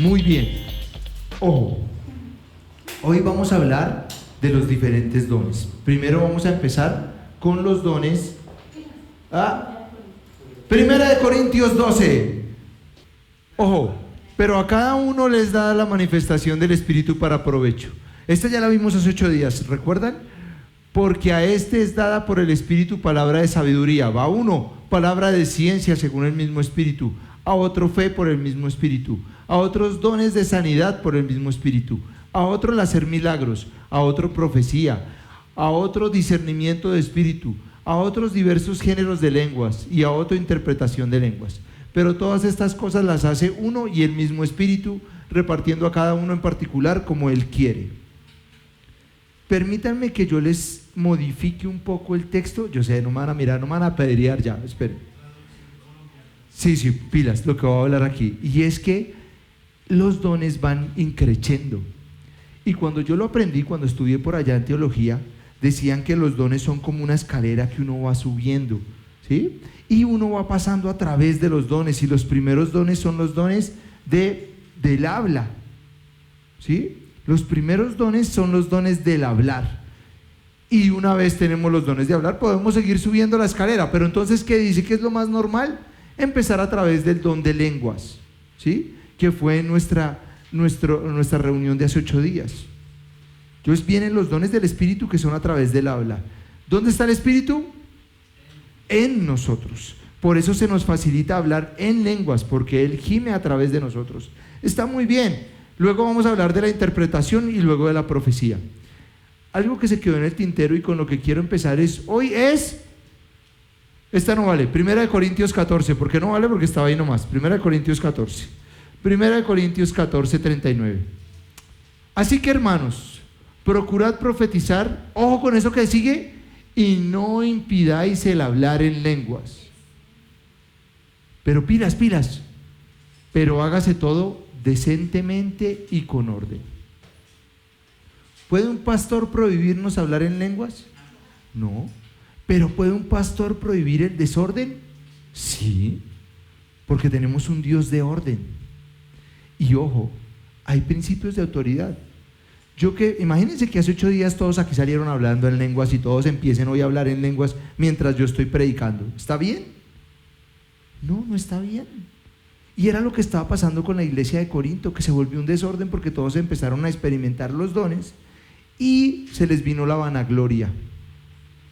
Muy bien. Ojo, hoy vamos a hablar de los diferentes dones. Primero vamos a empezar con los dones. Primera de Corintios 12. Ojo, pero a cada uno les da la manifestación del Espíritu para provecho. Esta ya la vimos hace 8 días, ¿recuerdan? Porque a este es dada por el Espíritu palabra de sabiduría. Va uno, palabra de ciencia según el mismo Espíritu. A otro fe por el mismo Espíritu. A otros dones de sanidad por el mismo Espíritu. A otro el hacer milagros. A otro profecía. A otro discernimiento de espíritu. A otros diversos géneros de lenguas. Y a otro interpretación de lenguas. Pero todas estas cosas las hace uno y el mismo Espíritu, repartiendo a cada uno en particular como Él quiere. Permítanme que yo les modifique un poco el texto. Yo sé, no me van a mirar, no me van a apedrear ya, esperen. Sí, pilas, lo que voy a hablar aquí. Y es que los dones van increciendo. Y cuando yo lo aprendí, cuando estudié por allá en teología, decían que los dones son como una escalera que uno va subiendo, ¿sí? Y uno va pasando a través de los dones, y los primeros dones son los dones del habla, ¿sí? Los primeros dones son los dones del hablar. Y una vez tenemos los dones de hablar, podemos seguir subiendo la escalera. Pero entonces, ¿qué dice? ¿Qué es lo más normal? Empezar a través del don de lenguas, ¿sí? Que fue nuestra reunión de hace 8 días. Entonces vienen los dones del Espíritu, que son a través del habla. ¿Dónde está el Espíritu? En nosotros. Por eso se nos facilita hablar en lenguas, porque Él gime a través de nosotros. Está muy bien. Luego vamos a hablar de la interpretación y luego de la profecía. Algo que se quedó en el tintero y con lo que quiero empezar esta no vale, 1 Corintios 14, ¿por qué no vale? Porque estaba ahí nomás, 1 Corintios 14, 1 Corintios 14, 39. Así que, hermanos, procurad profetizar, ojo con eso que sigue, y no impidáis el hablar en lenguas. Pero pilas, pero hágase todo decentemente y con orden. ¿Puede un pastor prohibirnos hablar en lenguas? No. ¿Pero puede un pastor prohibir el desorden? Sí, porque tenemos un Dios de orden. Y ojo, hay principios de autoridad. Imagínense que hace 8 días todos aquí salieron hablando en lenguas y todos empiecen hoy a hablar en lenguas mientras yo estoy predicando. ¿Está bien? No, no está bien. Y era lo que estaba pasando con la iglesia de Corinto, que se volvió un desorden porque todos empezaron a experimentar los dones y se les vino la vanagloria,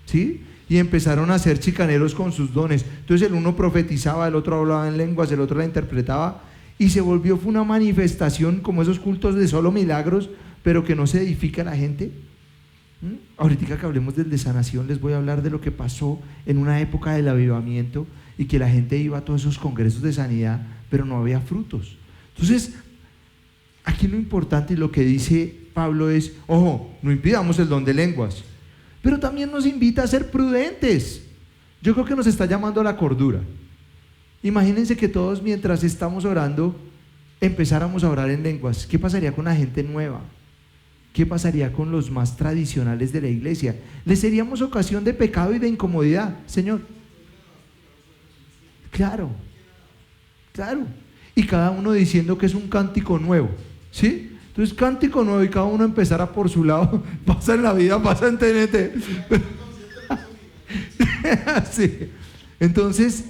¿sí? Y empezaron a ser chicaneros con sus dones. Entonces el uno profetizaba, el otro hablaba en lenguas, el otro la interpretaba, y fue una manifestación como esos cultos de solo milagros, pero que no se edifica a la gente. Ahorita que hablemos del de sanación, les voy a hablar de lo que pasó en una época del avivamiento y que la gente iba a todos esos congresos de sanidad, pero no había frutos. Entonces, aquí lo importante y lo que dice Pablo es, ojo, no impidamos el don de lenguas, pero también nos invita a ser prudentes. Yo creo que nos está llamando a la cordura. Imagínense que todos, mientras estamos orando, empezáramos a orar en lenguas. ¿Qué pasaría con la gente nueva? ¿Qué pasaría con los más tradicionales de la iglesia? ¿Les seríamos ocasión de pecado y de incomodidad, Señor? Claro. Y cada uno diciendo que es un cántico nuevo, ¿sí? Entonces, cántico nuevo y cada uno empezara por su lado. Pasa en la vida, pasa en TNT. Sí. Entonces,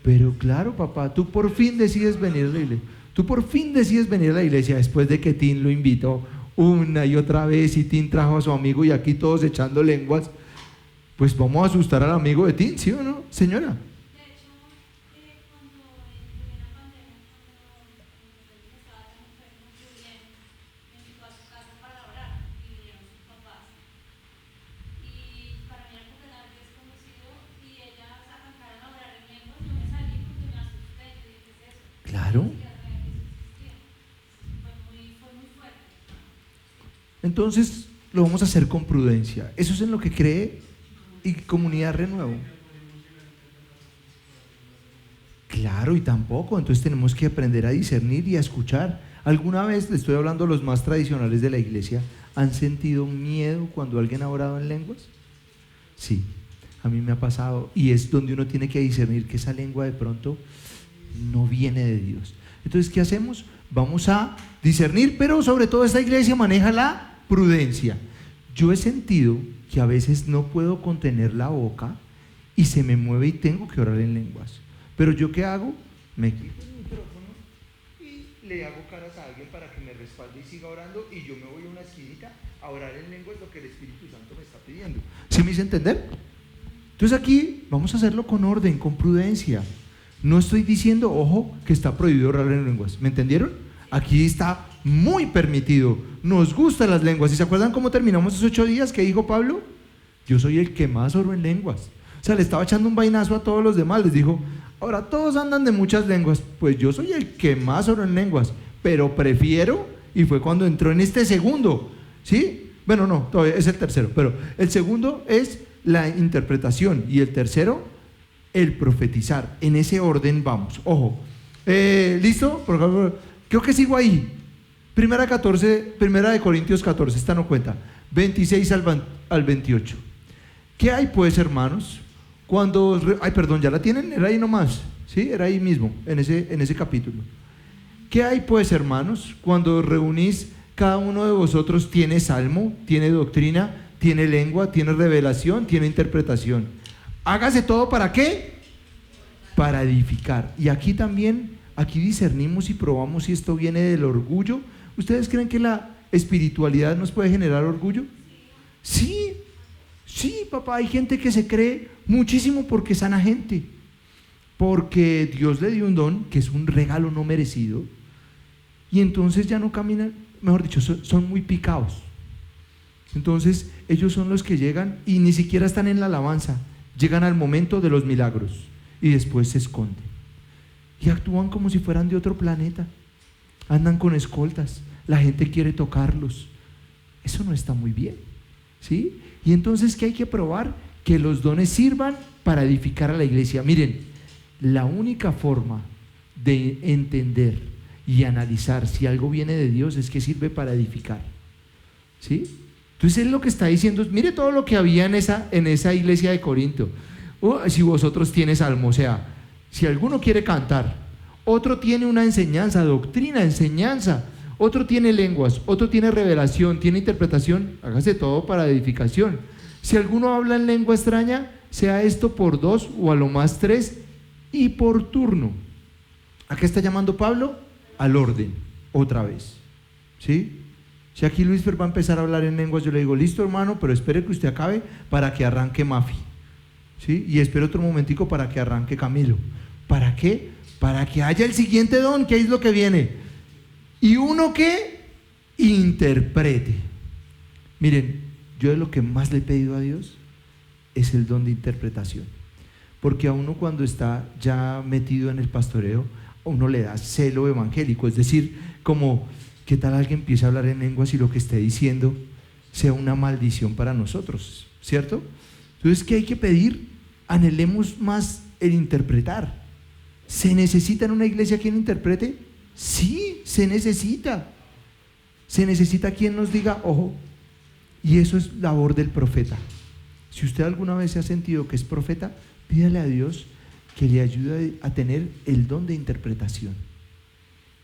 pero claro, papá, tú por fin decides venir a la iglesia. Tú por fin decides venir a la iglesia después de que Tim lo invitó una y otra vez y Tim trajo a su amigo y aquí todos echando lenguas. Pues vamos a asustar al amigo de Tim, ¿sí o no, señora? Claro. Entonces lo vamos a hacer con prudencia. Eso es en lo que cree y Comunidad Renuevo. Claro, y tampoco. Entonces tenemos que aprender a discernir y a escuchar. ¿Alguna vez, le estoy hablando a los más tradicionales de la iglesia, han sentido miedo cuando alguien ha orado en lenguas? Sí, a mí me ha pasado, y es donde uno tiene que discernir que esa lengua de pronto no viene de Dios. Entonces, ¿qué hacemos? Vamos a discernir, pero sobre todo esta iglesia maneja la prudencia. Yo he sentido que a veces no puedo contener la boca y se me mueve y tengo que orar en lenguas. Pero ¿yo qué hago? Me quito el micrófono y le hago caras a alguien para que me respalde y siga orando, y yo me voy a una esquinita a orar en lenguas, lo que el Espíritu Santo me está pidiendo. ¿Sí me hice entender? Entonces aquí vamos a hacerlo con orden, con prudencia. No estoy diciendo, ojo, que está prohibido orar en lenguas. ¿Me entendieron? Aquí está muy permitido. Nos gustan las lenguas. ¿Y se acuerdan cómo terminamos esos 8 días que dijo Pablo? Yo soy el que más oro en lenguas. O sea, le estaba echando un vainazo a todos los demás. Les dijo, ahora todos andan de muchas lenguas. Pues yo soy el que más oro en lenguas, pero prefiero, y fue cuando entró en este segundo, ¿sí? Bueno, no, todavía es el tercero, pero el segundo es la interpretación y el tercero, el profetizar. En ese orden vamos. Ojo, ¿listo? Por favor, creo que sigo ahí. Primera de Corintios 14, esta no cuenta. 26 al 28. ¿Qué hay pues, hermanos? Ya la tienen, era ahí nomás, ¿sí? Era ahí mismo, en ese capítulo. ¿Qué hay pues, hermanos? Cuando os reunís, cada uno de vosotros tiene salmo, tiene doctrina, tiene lengua, tiene revelación, tiene interpretación. Hágase todo, ¿para qué? Para edificar. Y aquí también, aquí discernimos y probamos si esto viene del orgullo. ¿Ustedes creen que la espiritualidad nos puede generar orgullo? Sí, papá, hay gente que se cree muchísimo porque sana gente, porque Dios le dio un don que es un regalo no merecido, y entonces ya no caminan, mejor dicho, son muy picados. Entonces ellos son los que llegan y ni siquiera están en la alabanza, llegan al momento de los milagros y después se esconden y actúan como si fueran de otro planeta, andan con escoltas, la gente quiere tocarlos. Eso no está muy bien, ¿sí? Y entonces, ¿qué hay que probar? Que los dones sirvan para edificar a la iglesia. Miren, la única forma de entender y analizar si algo viene de Dios es que sirve para edificar, ¿sí? Entonces él lo que está diciendo es, mire todo lo que había en esa iglesia de Corinto. Si vosotros tienes salmo, o sea, si alguno quiere cantar, otro tiene una enseñanza, doctrina, enseñanza, otro tiene lenguas, otro tiene revelación, tiene interpretación, hágase todo para edificación. Si alguno habla en lengua extraña, sea esto por 2 o a lo más 3 y por turno. ¿A qué está llamando Pablo? Al orden, otra vez, ¿sí? Si aquí Luis Fer va a empezar a hablar en lenguas, yo le digo, listo hermano, pero espere que usted acabe para que arranque Mafi, ¿sí? Y espere otro momentico para que arranque Camilo. ¿Para qué? Para que haya el siguiente don, que es lo que viene. Y uno que interprete. Miren, yo de lo que más le he pedido a Dios es el don de interpretación, porque a uno cuando está ya metido en el pastoreo, a uno le da celo evangélico, es decir, como, ¿qué tal alguien empiece a hablar en lenguas y lo que esté diciendo sea una maldición para nosotros? ¿Cierto? Entonces, ¿qué hay que pedir? Anhelemos más el interpretar. ¿Se necesita en una iglesia quien interprete? Sí, se necesita. Se necesita quien nos diga, ojo, y eso es labor del profeta. Si usted alguna vez se ha sentido que es profeta, pídale a Dios que le ayude a tener el don de interpretación,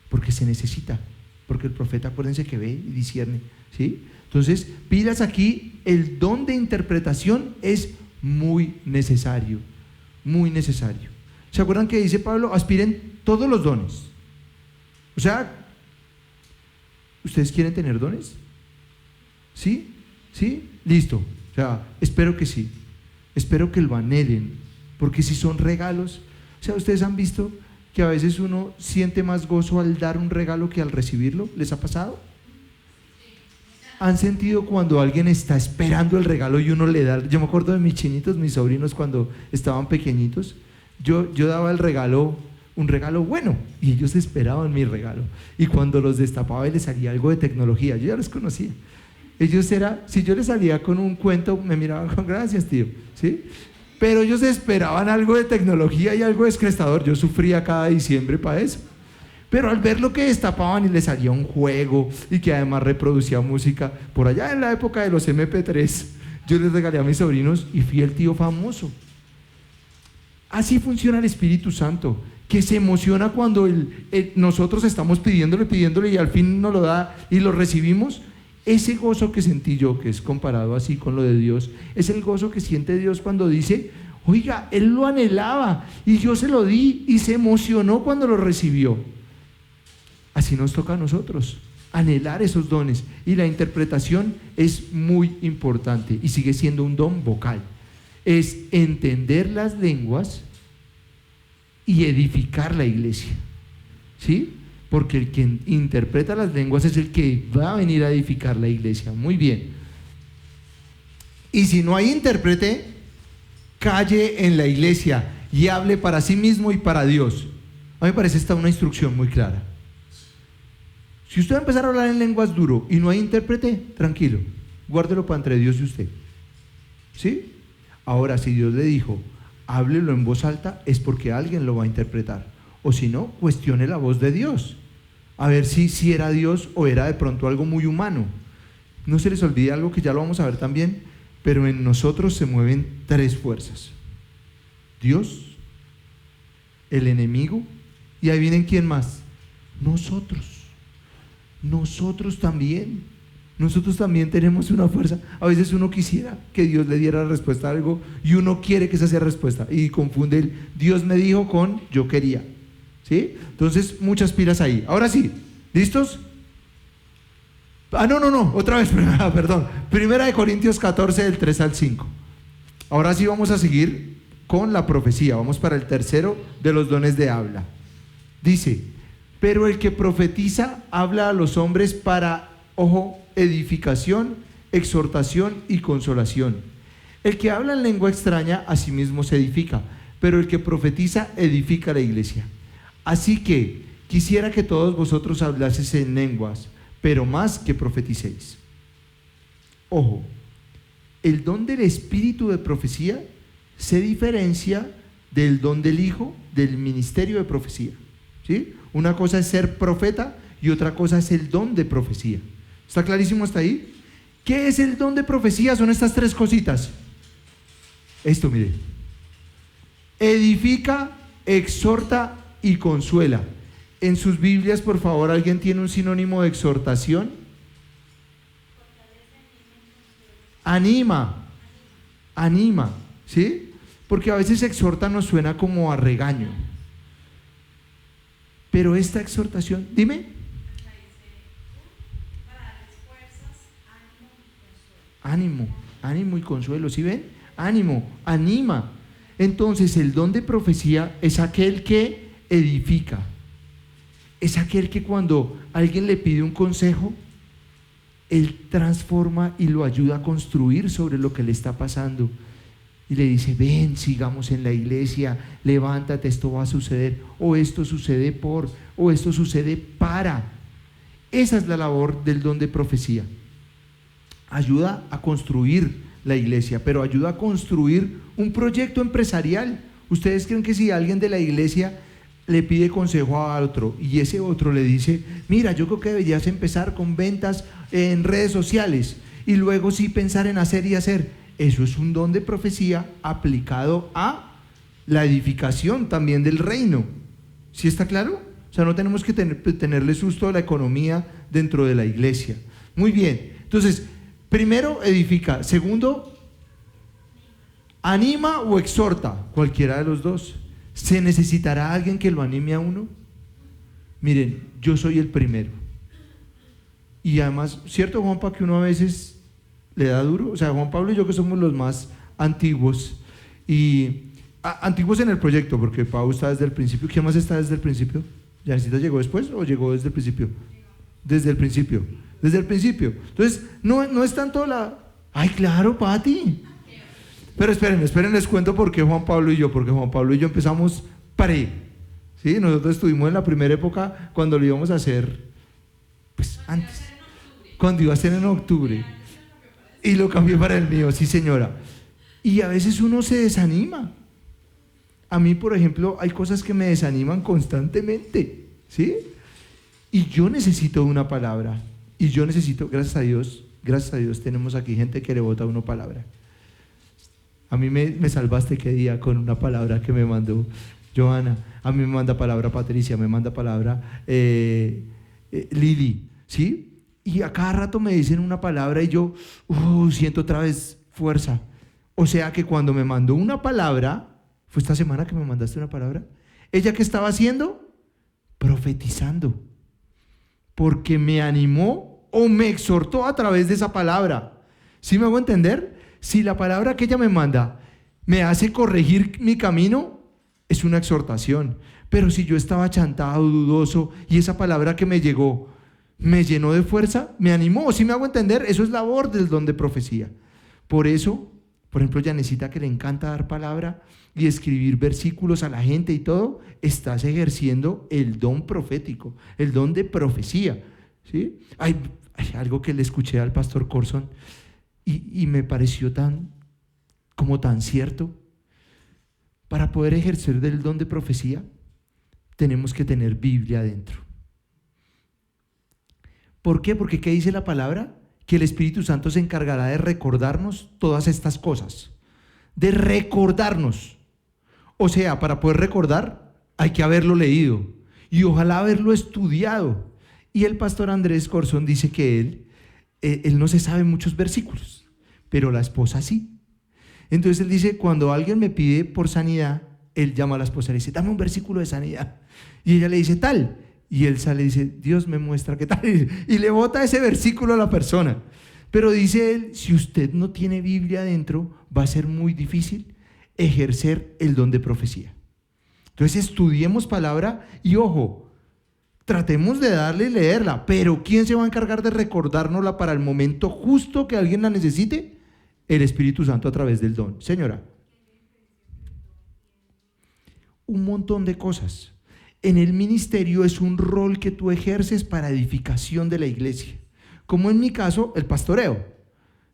porque se necesita, porque el profeta, acuérdense que ve y discierne, ¿sí? Entonces, pidas aquí, el don de interpretación es muy necesario, muy necesario. ¿Se acuerdan que dice Pablo? Aspiren todos los dones. O sea, ¿ustedes quieren tener dones? ¿Sí? ¿Sí? Listo. O sea, espero que sí. Espero que lo anhelen, porque si son regalos, o sea, ustedes han visto que a veces uno siente más gozo al dar un regalo que al recibirlo. ¿Les ha pasado? ¿Han sentido cuando alguien está esperando el regalo y uno le da? Yo me acuerdo de mis chinitos, mis sobrinos cuando estaban pequeñitos, yo daba el regalo, un regalo bueno, y ellos esperaban mi regalo, y cuando los destapaba y les salía algo de tecnología, yo ya los conocía. Ellos si yo les salía con un cuento, me miraban con gracias, tío, ¿sí? Pero ellos esperaban algo de tecnología y algo descrestador. Yo sufría cada diciembre para eso. Pero al ver lo que destapaban y les salía un juego y que además reproducía música, por allá en la época de los MP3, yo les regalé a mis sobrinos y fui el tío famoso. Así funciona el Espíritu Santo, que se emociona cuando nosotros estamos pidiéndole y al fin nos lo da y lo recibimos. Ese gozo que sentí yo, que es comparado así con lo de Dios, es el gozo que siente Dios cuando dice, oiga, Él lo anhelaba y yo se lo di y se emocionó cuando lo recibió. Así nos toca a nosotros, anhelar esos dones, y la interpretación es muy importante y sigue siendo un don vocal. Es entender las lenguas y edificar la iglesia, ¿sí? Porque el que interpreta las lenguas es el que va a venir a edificar la iglesia. Muy bien. Y si no hay intérprete, calle en la iglesia y hable para sí mismo y para Dios. A mí me parece esta una instrucción muy clara. Si usted va a empezar a hablar en lenguas duro y no hay intérprete, tranquilo, guárdelo para entre Dios y usted, ¿sí? Ahora, si Dios le dijo, háblelo en voz alta, es porque alguien lo va a interpretar. O si no, cuestione la voz de Dios, a ver si era Dios o era de pronto algo muy humano. No se les olvide algo que ya lo vamos a ver también, pero en nosotros se mueven tres fuerzas: Dios, el enemigo, y ahí vienen ¿quién más? Nosotros también. Nosotros también tenemos una fuerza. A veces uno quisiera que Dios le diera la respuesta a algo y uno quiere que esa sea respuesta y confunde el Dios me dijo con yo quería, ¿sí? Entonces muchas pilas ahí. Ahora sí, ¿listos? No, otra vez, perdón. Primera de Corintios 14 del 3 al 5. Ahora sí vamos a seguir con la profecía. Vamos para el tercero de los dones de habla. Dice, pero el que profetiza habla a los hombres para, ojo, edificación, exhortación y consolación. El que habla en lengua extraña a sí mismo se edifica, pero el que profetiza edifica la iglesia. Así que quisiera que todos vosotros hablaseis en lenguas, pero más que profeticéis. Ojo, el don del espíritu de profecía se diferencia del don del Hijo del ministerio de profecía, ¿sí? Una cosa es ser profeta y otra cosa es el don de profecía. ¿Está clarísimo hasta ahí? ¿Qué es el don de profecía? Son estas tres cositas. Esto, mire. Edifica, exhorta y consuela. En sus Biblias, por favor, ¿alguien tiene un sinónimo de exhortación? Anima, ¿sí? Porque a veces exhorta nos suena como a regaño. Pero esta exhortación, dime. Ánimo y consuelo, ¿sí ven? Ánimo, anima. Entonces el don de profecía es aquel que edifica, es aquel que cuando alguien le pide un consejo, él transforma y lo ayuda a construir sobre lo que le está pasando y le dice, ven, sigamos en la iglesia, levántate, esto va a suceder, o esto sucede por, o esto sucede para. Esa es la labor del don de profecía. Ayuda a construir la iglesia, pero ayuda a construir un proyecto empresarial. ¿Ustedes creen que si alguien de la iglesia le pide consejo a otro y ese otro le dice, mira, yo creo que deberías empezar con ventas en redes sociales y luego sí pensar en hacer y hacer? Eso es un don de profecía aplicado a la edificación también del reino. ¿Sí está claro? O sea, no tenemos que tenerle susto a la economía dentro de la iglesia. Muy bien, entonces primero edifica, segundo anima o exhorta, cualquiera de los dos. ¿Se necesitará alguien que lo anime a uno? Miren, yo soy el primero. Y además, ¿cierto, Juanpa, que uno a veces le da duro? O sea, Juan Pablo y yo que somos los más antiguos, y antiguos en el proyecto, porque Pau está desde el principio. ¿Quién más está desde el principio? ¿Yanecita llegó después o llegó desde el principio? Desde el principio. Desde el principio. Entonces, no es tanto la... ¡Ay, claro, Pati! Pero esperen, les cuento por qué Juan Pablo y yo. Porque Juan Pablo y yo empezamos ¿sí? Nosotros estuvimos en la primera época cuando lo íbamos a hacer, pues antes, cuando iba a ser en octubre. Y lo cambié para el mío, sí señora. Y a veces uno se desanima. A mí, por ejemplo, hay cosas que me desaniman constantemente, ¿sí? Y yo necesito una palabra. Y yo necesito, gracias a Dios tenemos aquí gente que le bota a uno palabra. A mí me salvaste qué día con una palabra que me mandó Johanna. A mí me manda palabra Patricia, me manda palabra Lili, ¿sí? Y a cada rato me dicen una palabra y yo siento otra vez fuerza. O sea que cuando me mandó una palabra, fue esta semana que me mandaste una palabra, ¿ella qué estaba haciendo? Profetizando. Porque me animó o me exhortó a través de esa palabra. ¿Sí me hago entender? Si la palabra que ella me manda me hace corregir mi camino, es una exhortación. Pero si yo estaba chantado, dudoso, y esa palabra que me llegó me llenó de fuerza, me animó. ¿Sí me hago entender? Eso es labor del don de profecía. Por eso, por ejemplo, Yanecita, que le encanta dar palabra y escribir versículos a la gente y todo, estás ejerciendo el don profético, el don de profecía, ¿sí? Hay algo que le escuché al pastor Corson y me pareció tan cierto. Para poder ejercer del don de profecía, tenemos que tener Biblia adentro. ¿Por qué? Porque ¿qué dice la palabra? Que el Espíritu Santo se encargará de recordarnos todas estas cosas, de recordarnos. O sea, para poder recordar hay que haberlo leído y ojalá haberlo estudiado. Y el pastor Andrés Corzón dice que él no se sabe muchos versículos, pero la esposa sí. Entonces él dice, cuando alguien me pide por sanidad, él llama a la esposa y le dice, dame un versículo de sanidad. Y ella le dice, tal. Y él sale y dice, Dios me muestra qué tal. Y le bota ese versículo a la persona. Pero dice él, si usted no tiene Biblia adentro, va a ser muy difícil ejercer el don de profecía. Entonces estudiemos palabra y ojo, tratemos de darle y leerla, pero ¿quién se va a encargar de recordárnosla para el momento justo que alguien la necesite? El Espíritu Santo a través del don. Señora, un montón de cosas. En el ministerio es un rol que tú ejerces para edificación de la iglesia, como en mi caso el pastoreo,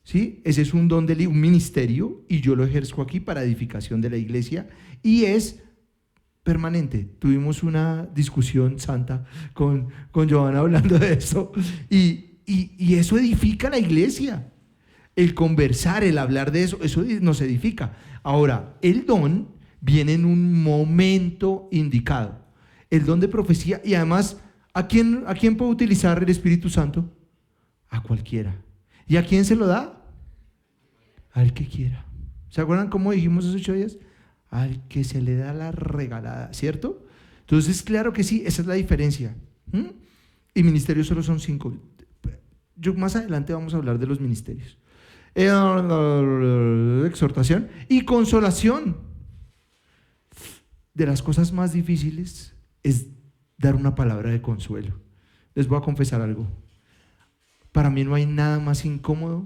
¿sí? Ese es un don de un ministerio y yo lo ejerzo aquí para edificación de la iglesia y es permanente. Tuvimos una discusión santa con Johanna hablando de eso y eso edifica la iglesia. El conversar, el hablar de eso nos edifica. Ahora, el don viene en un momento indicado. El don de profecía, y además, ¿a quién puede utilizar el Espíritu Santo? A cualquiera. ¿Y a quién se lo da? Al que quiera. ¿Se acuerdan cómo dijimos esos 8 días? Al que se le da la regalada, ¿cierto? Entonces, claro que sí, esa es la diferencia. Y ministerios solo son 5. Yo más adelante vamos a hablar de los ministerios. Exhortación y consolación. De las cosas más difíciles es dar una palabra de consuelo. Les voy a confesar algo. Para mí no hay nada más incómodo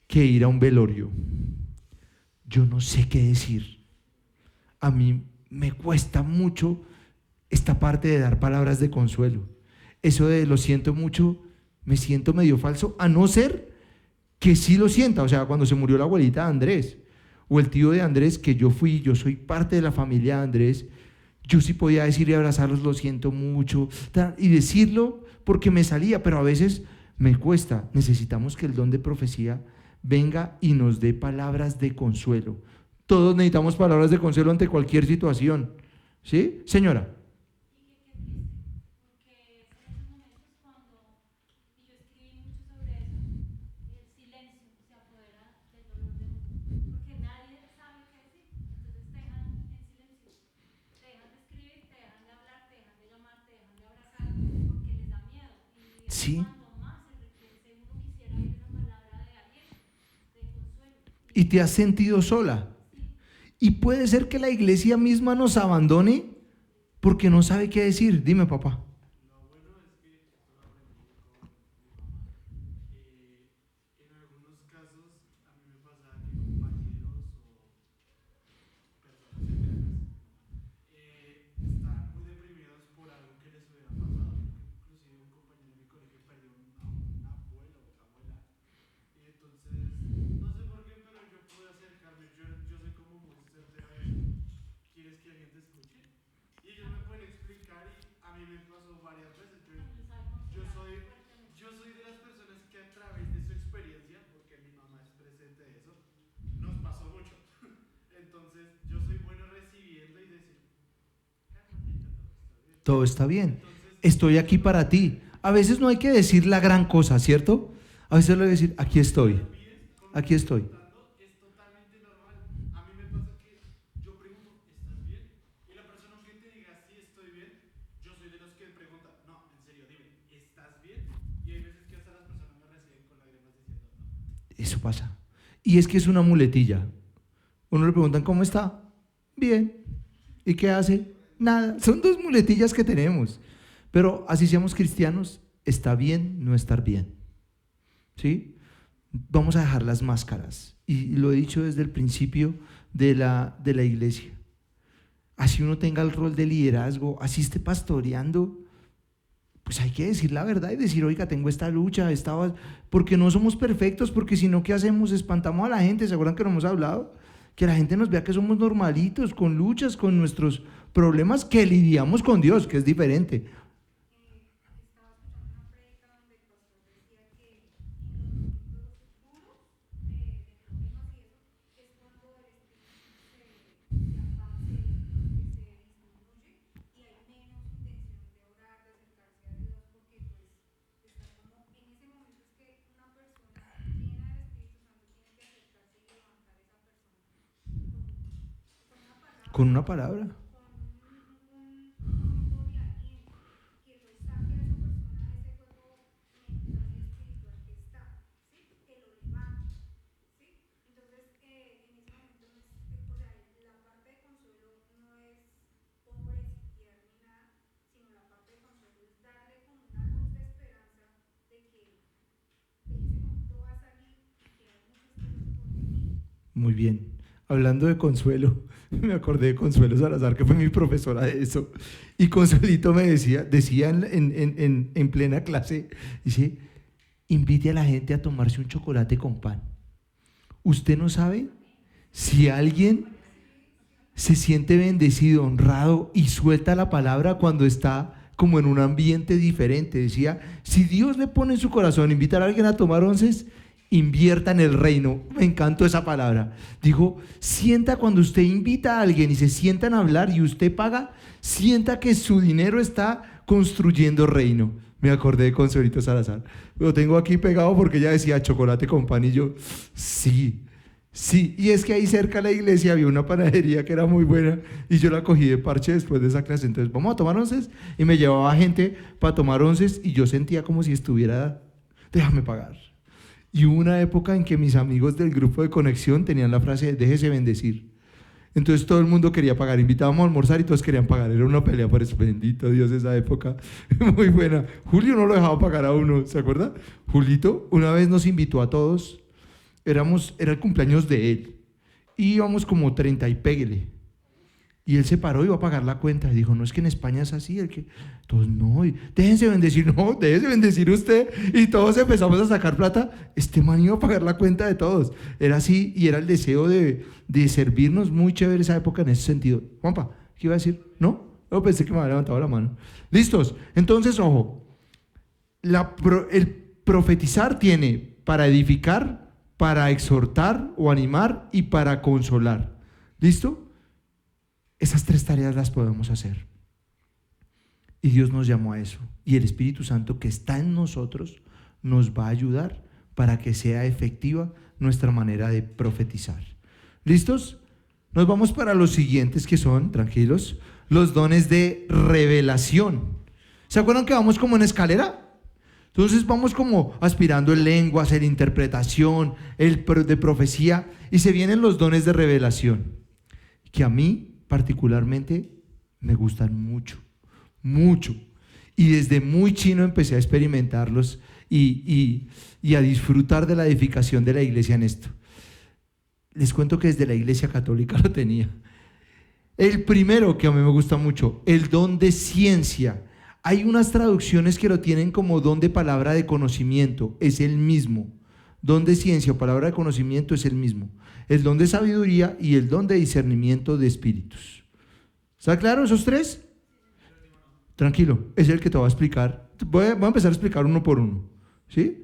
que ir a un velorio. Yo no sé qué decir. A mí me cuesta mucho esta parte de dar palabras de consuelo. Eso de lo siento mucho, me siento medio falso, a no ser que sí lo sienta. O sea, cuando se murió la abuelita de Andrés o el tío de Andrés, que yo soy parte de la familia de Andrés, yo sí podía decir y abrazarlos, lo siento mucho, y decirlo porque me salía, pero a veces me cuesta. Necesitamos que el don de profecía venga y nos dé palabras de consuelo. Todos necesitamos palabras de consuelo ante cualquier situación. ¿Sí, señora? Sí. Y te has sentido sola. Y puede ser que la iglesia misma nos abandone porque no sabe qué decir. Dime, papá. todo está bien. Estoy aquí para ti. A veces no hay que decir la gran cosa, ¿cierto? A veces le voy a decir, aquí estoy, aquí estoy. Eso pasa. Y es que es una muletilla. Uno le preguntan, ¿cómo está? Bien. ¿Y qué hace? Nada. Son dos muletillas que tenemos. Pero así seamos cristianos, está bien no estar bien. ¿Sí? Vamos a dejar las máscaras. Y lo he dicho desde el principio de la iglesia. Así uno tenga el rol de liderazgo, así esté pastoreando, pues hay que decir la verdad y decir, oiga, tengo esta lucha, porque no somos perfectos, porque si no, ¿qué hacemos? Espantamos a la gente. ¿Se acuerdan que no hemos hablado? Que la gente nos vea que somos normalitos, con luchas, con nuestros problemas, que lidiamos con Dios, que es diferente. Con una palabra. Muy bien. Hablando de Consuelo, me acordé de Consuelo Salazar, que fue mi profesora de eso. Y Consuelito me decía en plena clase, dice, invite a la gente a tomarse un chocolate con pan. Usted no sabe si alguien se siente bendecido, honrado y suelta la palabra cuando está como en un ambiente diferente. Decía, si Dios le pone en su corazón invitar a alguien a tomar onces, invierta en el reino. Me encantó esa palabra. Dijo, sienta cuando usted invita a alguien y se sientan a hablar y usted paga, sienta que su dinero está construyendo reino. Me acordé de Consuelito Salazar. Lo tengo aquí pegado porque ella decía chocolate con pan y yo, sí. Sí, y es que ahí cerca de la iglesia había una panadería que era muy buena y yo la cogí de parche después de esa clase. Entonces, vamos a tomar onces, y me llevaba gente para tomar onces y yo sentía como si estuviera, déjame pagar. Y hubo una época en que mis amigos del grupo de conexión tenían la frase, déjese bendecir. Entonces todo el mundo quería pagar, invitábamos a almorzar y todos querían pagar, era una pelea por eso, bendito Dios, esa época, muy buena. Julio no lo dejaba pagar a uno, ¿se acuerda? Julito una vez nos invitó a todos, era el cumpleaños de él, y íbamos como 30 y péguele, y él se paró y iba a pagar la cuenta, y dijo, no, es que en España es así, todos, no, déjense bendecir, no, déjense bendecir usted, y todos empezamos a sacar plata, este man iba a pagar la cuenta de todos, era así, y era el deseo de servirnos, muy chévere esa época en ese sentido. Juanpa, ¿qué iba a decir? ¿No? Yo pensé que me había levantado la mano. ¿Listos? Entonces, ojo, el profetizar tiene para edificar, para exhortar o animar y para consolar. ¿Listo? Esas tres tareas las podemos hacer. Y Dios nos llamó a eso. Y el Espíritu Santo que está en nosotros nos va a ayudar para que sea efectiva nuestra manera de profetizar. ¿Listos? Nos vamos para los siguientes que son, tranquilos, los dones de revelación. ¿Se acuerdan que vamos como en escalera? Entonces vamos como aspirando en lenguas, en interpretación, de profecía, y se vienen los dones de revelación, que a mí particularmente me gustan mucho, mucho. Y desde muy chino empecé a experimentarlos y a disfrutar de la edificación de la iglesia en esto. Les cuento que desde la iglesia católica lo tenía. El primero que a mí me gusta mucho, el don de ciencia. Hay unas traducciones que lo tienen como don de palabra de conocimiento, es el mismo. Don de ciencia o palabra de conocimiento es el mismo. El don de sabiduría y el don de discernimiento de espíritus. ¿Está claro esos tres? Tranquilo, es el que te voy a explicar. Voy a empezar a explicar uno por uno. ¿Sí?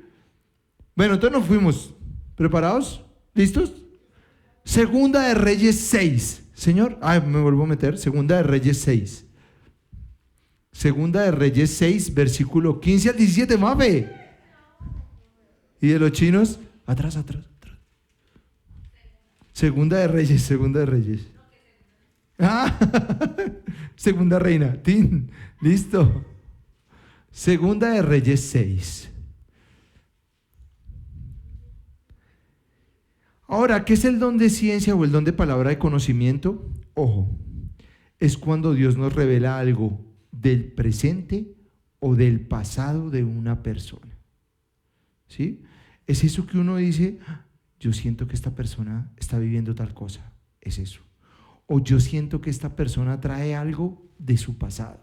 Bueno, entonces nos fuimos. ¿Preparados? ¿Listos? Segunda de Reyes 6. Señor, me vuelvo a meter. Segunda de Reyes 6. Segunda de Reyes 6, versículo 15 al 17, Mafe. ¿Y de los chinos? Atrás, atrás, atrás. Segunda de Reyes, Segunda de Reyes. Ah, Segunda Reina, Tin, listo. Segunda de Reyes 6. Ahora, ¿qué es el don de ciencia o el don de palabra de conocimiento? Ojo, es cuando Dios nos revela algo del presente o del pasado de una persona. ¿Sí? Es eso que uno dice, yo siento que esta persona está viviendo tal cosa, es eso. O yo siento que esta persona trae algo de su pasado.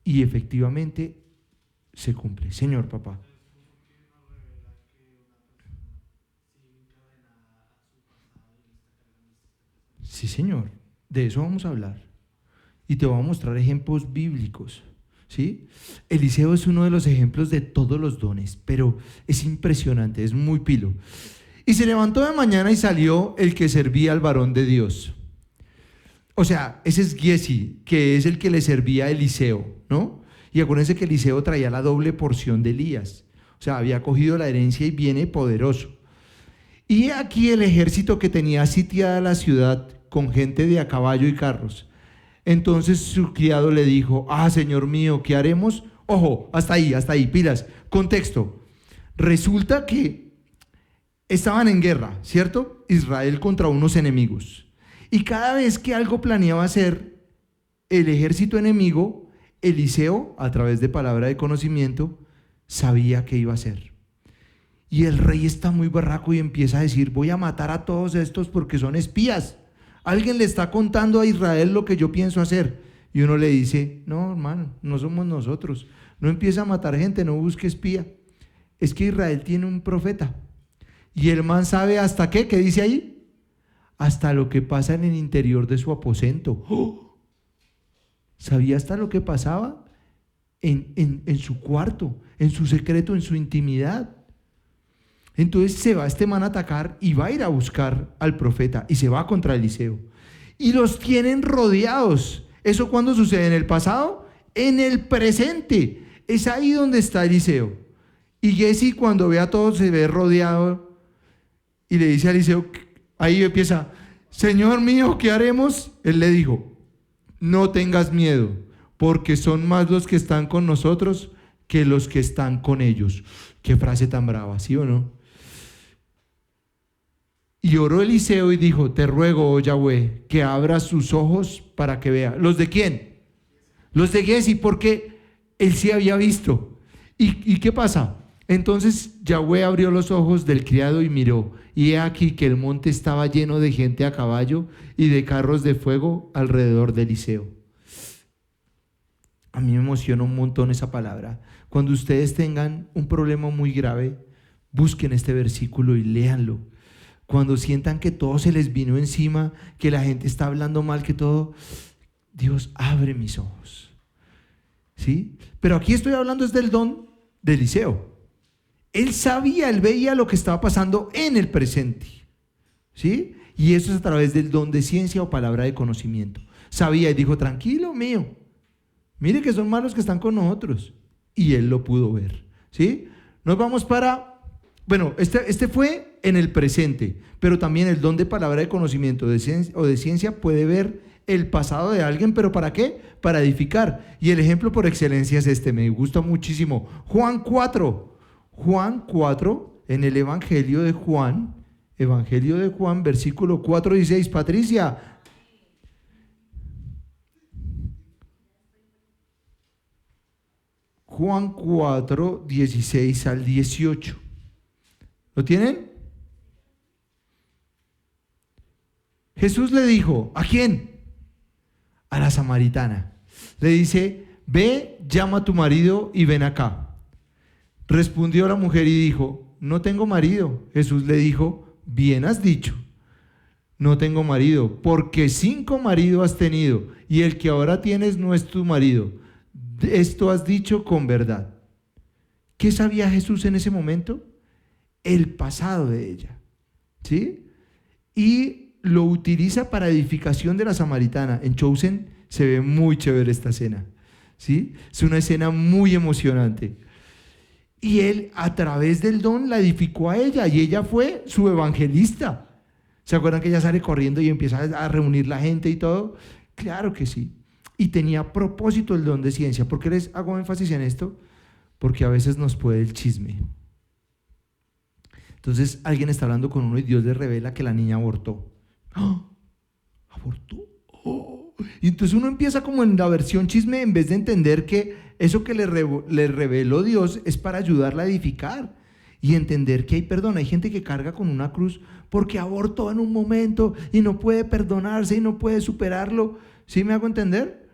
Y efectivamente se cumple. Señor papá. Sí, señor. De eso vamos a hablar. Y te voy a mostrar ejemplos bíblicos. ¿Sí? Eliseo es uno de los ejemplos de todos los dones, pero es impresionante, es muy pilo. Y se levantó de mañana y salió el que servía al varón de Dios. O sea, ese es Giesi, que es el que le servía a Eliseo, ¿no? Y acuérdense que Eliseo traía la doble porción de Elías. O sea, había cogido la herencia y viene poderoso. Y aquí el ejército que tenía sitiada la ciudad con gente de a caballo y carros. Entonces su criado le dijo, señor mío, ¿qué haremos? Ojo, hasta ahí, pilas. Contexto. Resulta que estaban en guerra, ¿cierto? Israel contra unos enemigos. Y cada vez que algo planeaba hacer el ejército enemigo, Eliseo, a través de palabra de conocimiento, sabía qué iba a hacer. Y el rey está muy berraco y empieza a decir, voy a matar a todos estos porque son espías. Alguien le está contando a Israel lo que yo pienso hacer. Y uno le dice, no, hermano, no somos nosotros. No empieza a matar gente, no busque espía. Es que Israel tiene un profeta. Y el man sabe hasta qué dice ahí. Hasta lo que pasa en el interior de su aposento. ¡Oh! Sabía hasta lo que pasaba en su cuarto, en su secreto, en su intimidad. Entonces se va este man a atacar y va a ir a buscar al profeta y se va contra Eliseo. Y los tienen rodeados. ¿Eso cuándo sucede? ¿En el pasado? En el presente. Es ahí donde está Eliseo. Y Giesi, cuando ve a todos, se ve rodeado y le dice a Eliseo, ahí empieza, Señor mío, ¿qué haremos? Él le dijo, no tengas miedo, porque son más los que están con nosotros que los que están con ellos. Qué frase tan brava, ¿sí o no? Y oró Eliseo y dijo, te ruego, oh Yahweh, que abras sus ojos para que vea. ¿Los de quién? Los de Giesi, porque él sí había visto. ¿Y qué pasa? Entonces Yahweh abrió los ojos del criado y miró, y he aquí que el monte estaba lleno de gente a caballo y de carros de fuego alrededor de Eliseo. A mí me emociona un montón esa palabra. Cuando ustedes tengan un problema muy grave, busquen este versículo y léanlo. Cuando sientan que todo se les vino encima, que la gente está hablando mal, que todo, Dios abre mis ojos. ¿Sí? Pero aquí estoy hablando es del don de Eliseo. Él sabía, él veía lo que estaba pasando en el presente. ¿Sí? Y eso es a través del don de ciencia o palabra de conocimiento. Sabía y dijo, tranquilo mío, mire que son malos que están con nosotros. Y él lo pudo ver. ¿Sí? Nos vamos para, bueno, este fue en el presente, pero también el don de palabra de conocimiento o de ciencia puede ver el pasado de alguien, pero ¿para qué? Para edificar. Y el ejemplo por excelencia es este, me gusta muchísimo. Juan 4, en el Evangelio de Juan, versículo 4 y 6, Patricia. Juan 4, 16 al 18. ¿Lo tienen? Jesús le dijo, ¿a quién? A la samaritana. Le dice, ve, llama a tu marido y ven acá. Respondió la mujer y dijo, no tengo marido. Jesús le dijo, bien has dicho, no tengo marido, porque 5 maridos has tenido y el que ahora tienes no es tu marido. Esto has dicho con verdad. ¿Qué sabía Jesús en ese momento? El pasado de ella, ¿sí? Y lo utiliza para edificación de la samaritana. En Chosen se ve muy chévere esta escena, ¿sí? Es una escena muy emocionante. Y él, a través del don, la edificó a ella, y ella fue su evangelista. ¿Se acuerdan que ella sale corriendo y empieza a reunir la gente y todo? Claro que sí. Y tenía propósito el don de ciencia. ¿Por qué les hago énfasis en esto? Porque a veces nos puede el chisme. Entonces alguien está hablando con uno y Dios le revela que la niña abortó. ¡Ah! ¿Abortó? ¡Oh! Y entonces uno empieza como en la versión chisme, en vez de entender que eso que le reveló Dios es para ayudarla a edificar y entender que hay perdón. Hay gente que carga con una cruz porque abortó en un momento y no puede perdonarse y no puede superarlo. ¿Sí me hago entender?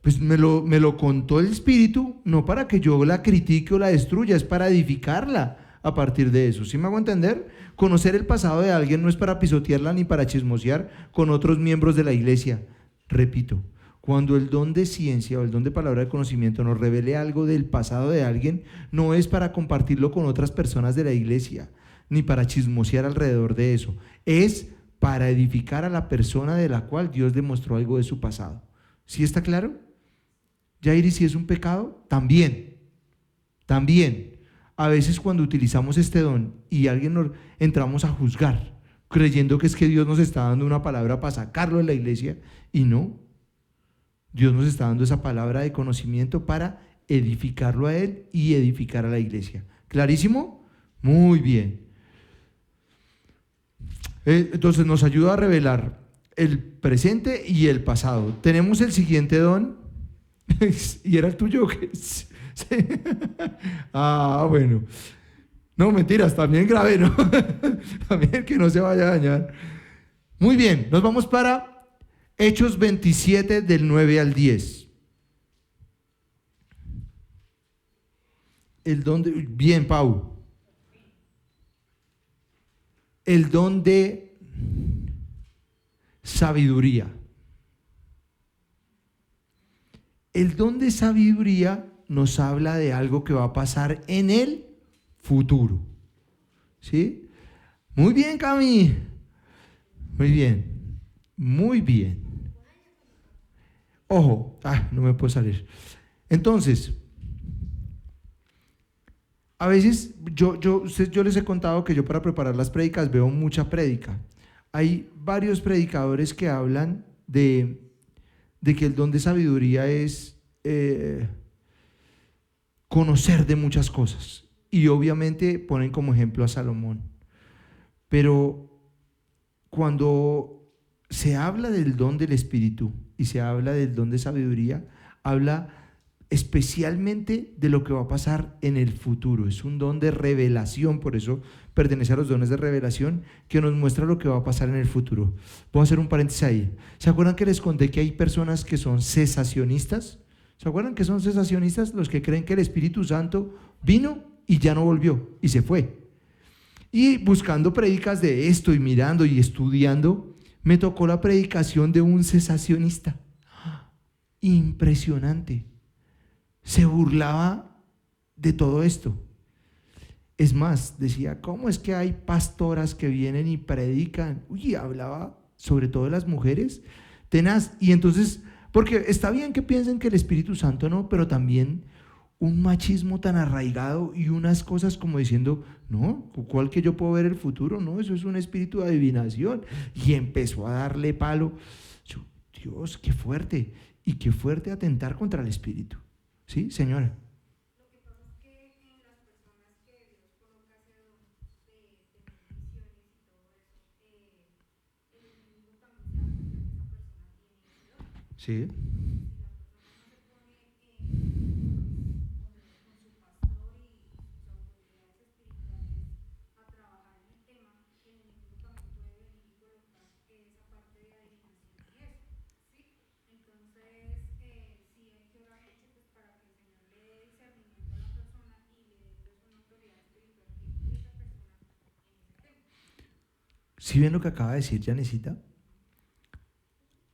Pues me lo contó el Espíritu, no para que yo la critique o la destruya, es para edificarla a partir de eso. ¿Sí me hago entender? Conocer el pasado de alguien no es para pisotearla ni para chismosear con otros miembros de la iglesia. Repito, cuando el don de ciencia o el don de palabra de conocimiento nos revele algo del pasado de alguien, no es para compartirlo con otras personas de la iglesia, ni para chismosear alrededor de eso. Es para edificar a la persona de la cual Dios demostró algo de su pasado. ¿Sí está claro? Yairi, si es un pecado, también. A veces cuando utilizamos este don y alguien nos entramos a juzgar, creyendo que es que Dios nos está dando una palabra para sacarlo de la iglesia, y no. Dios nos está dando esa palabra de conocimiento para edificarlo a Él y edificar a la iglesia. ¿Clarísimo? Muy bien. Entonces nos ayuda a revelar el presente y el pasado. Tenemos el siguiente don. ¿Y era el tuyo? Sí. Ah, bueno. No, mentiras, también grave, ¿no? También que no se vaya a dañar. Muy bien, nos vamos para Hechos 27 del 9 al 10. El don de, bien, Pau. El don de sabiduría. El don de sabiduría nos habla de algo que va a pasar en el futuro. ¿Sí? Muy bien, Cami. Muy bien. Muy bien. Ojo, no me puedo salir. Entonces, a veces yo les he contado que yo para preparar las prédicas veo mucha prédica. Hay varios predicadores que hablan de que el don de sabiduría es conocer de muchas cosas. Y obviamente ponen como ejemplo a Salomón. Pero cuando se habla del don del Espíritu y se habla del don de sabiduría, habla especialmente de lo que va a pasar en el futuro. Es un don de revelación, por eso pertenece a los dones de revelación, que nos muestra lo que va a pasar en el futuro. Voy a hacer un paréntesis ahí. ¿Se acuerdan que les conté que hay personas que son cesacionistas? ¿Se acuerdan que son cesacionistas? Los que creen que el Espíritu Santo vino y ya no volvió y se fue. Y buscando prédicas de esto y mirando y estudiando, me tocó la predicación de un cesacionista. Impresionante. Se burlaba de todo esto. Es más, decía, ¿cómo es que hay pastoras que vienen y predican? Uy, hablaba sobre todo de las mujeres, tenaz. Y entonces, porque está bien que piensen que el Espíritu Santo no, pero también un machismo tan arraigado y unas cosas como diciendo, no, ¿cuál que yo puedo ver el futuro? No, eso es un espíritu de adivinación. Y empezó a darle palo. Yo, Dios, qué fuerte. Y qué fuerte atentar contra el Espíritu. ¿Sí, señora? Lo que pasa es que en las personas que Dios coloca ese don de tener visiones y todo eso, el enemigo también se da cuenta que esa persona tiene ese don. Sí. Entonces, si la persona no se pone con su pastor y sus autoridades espirituales a trabajar en el tema, el enemigo también puede venir y colocar esa parte de adivinación y eso, ¿sí? Entonces, sí hay que orar mucho pues, para que el Señor le dé discernimiento a la persona y le dé pues, una autoridad espiritual que guíe a esa persona en ese tema. ¿Sí ven lo que acaba de decir Janesita?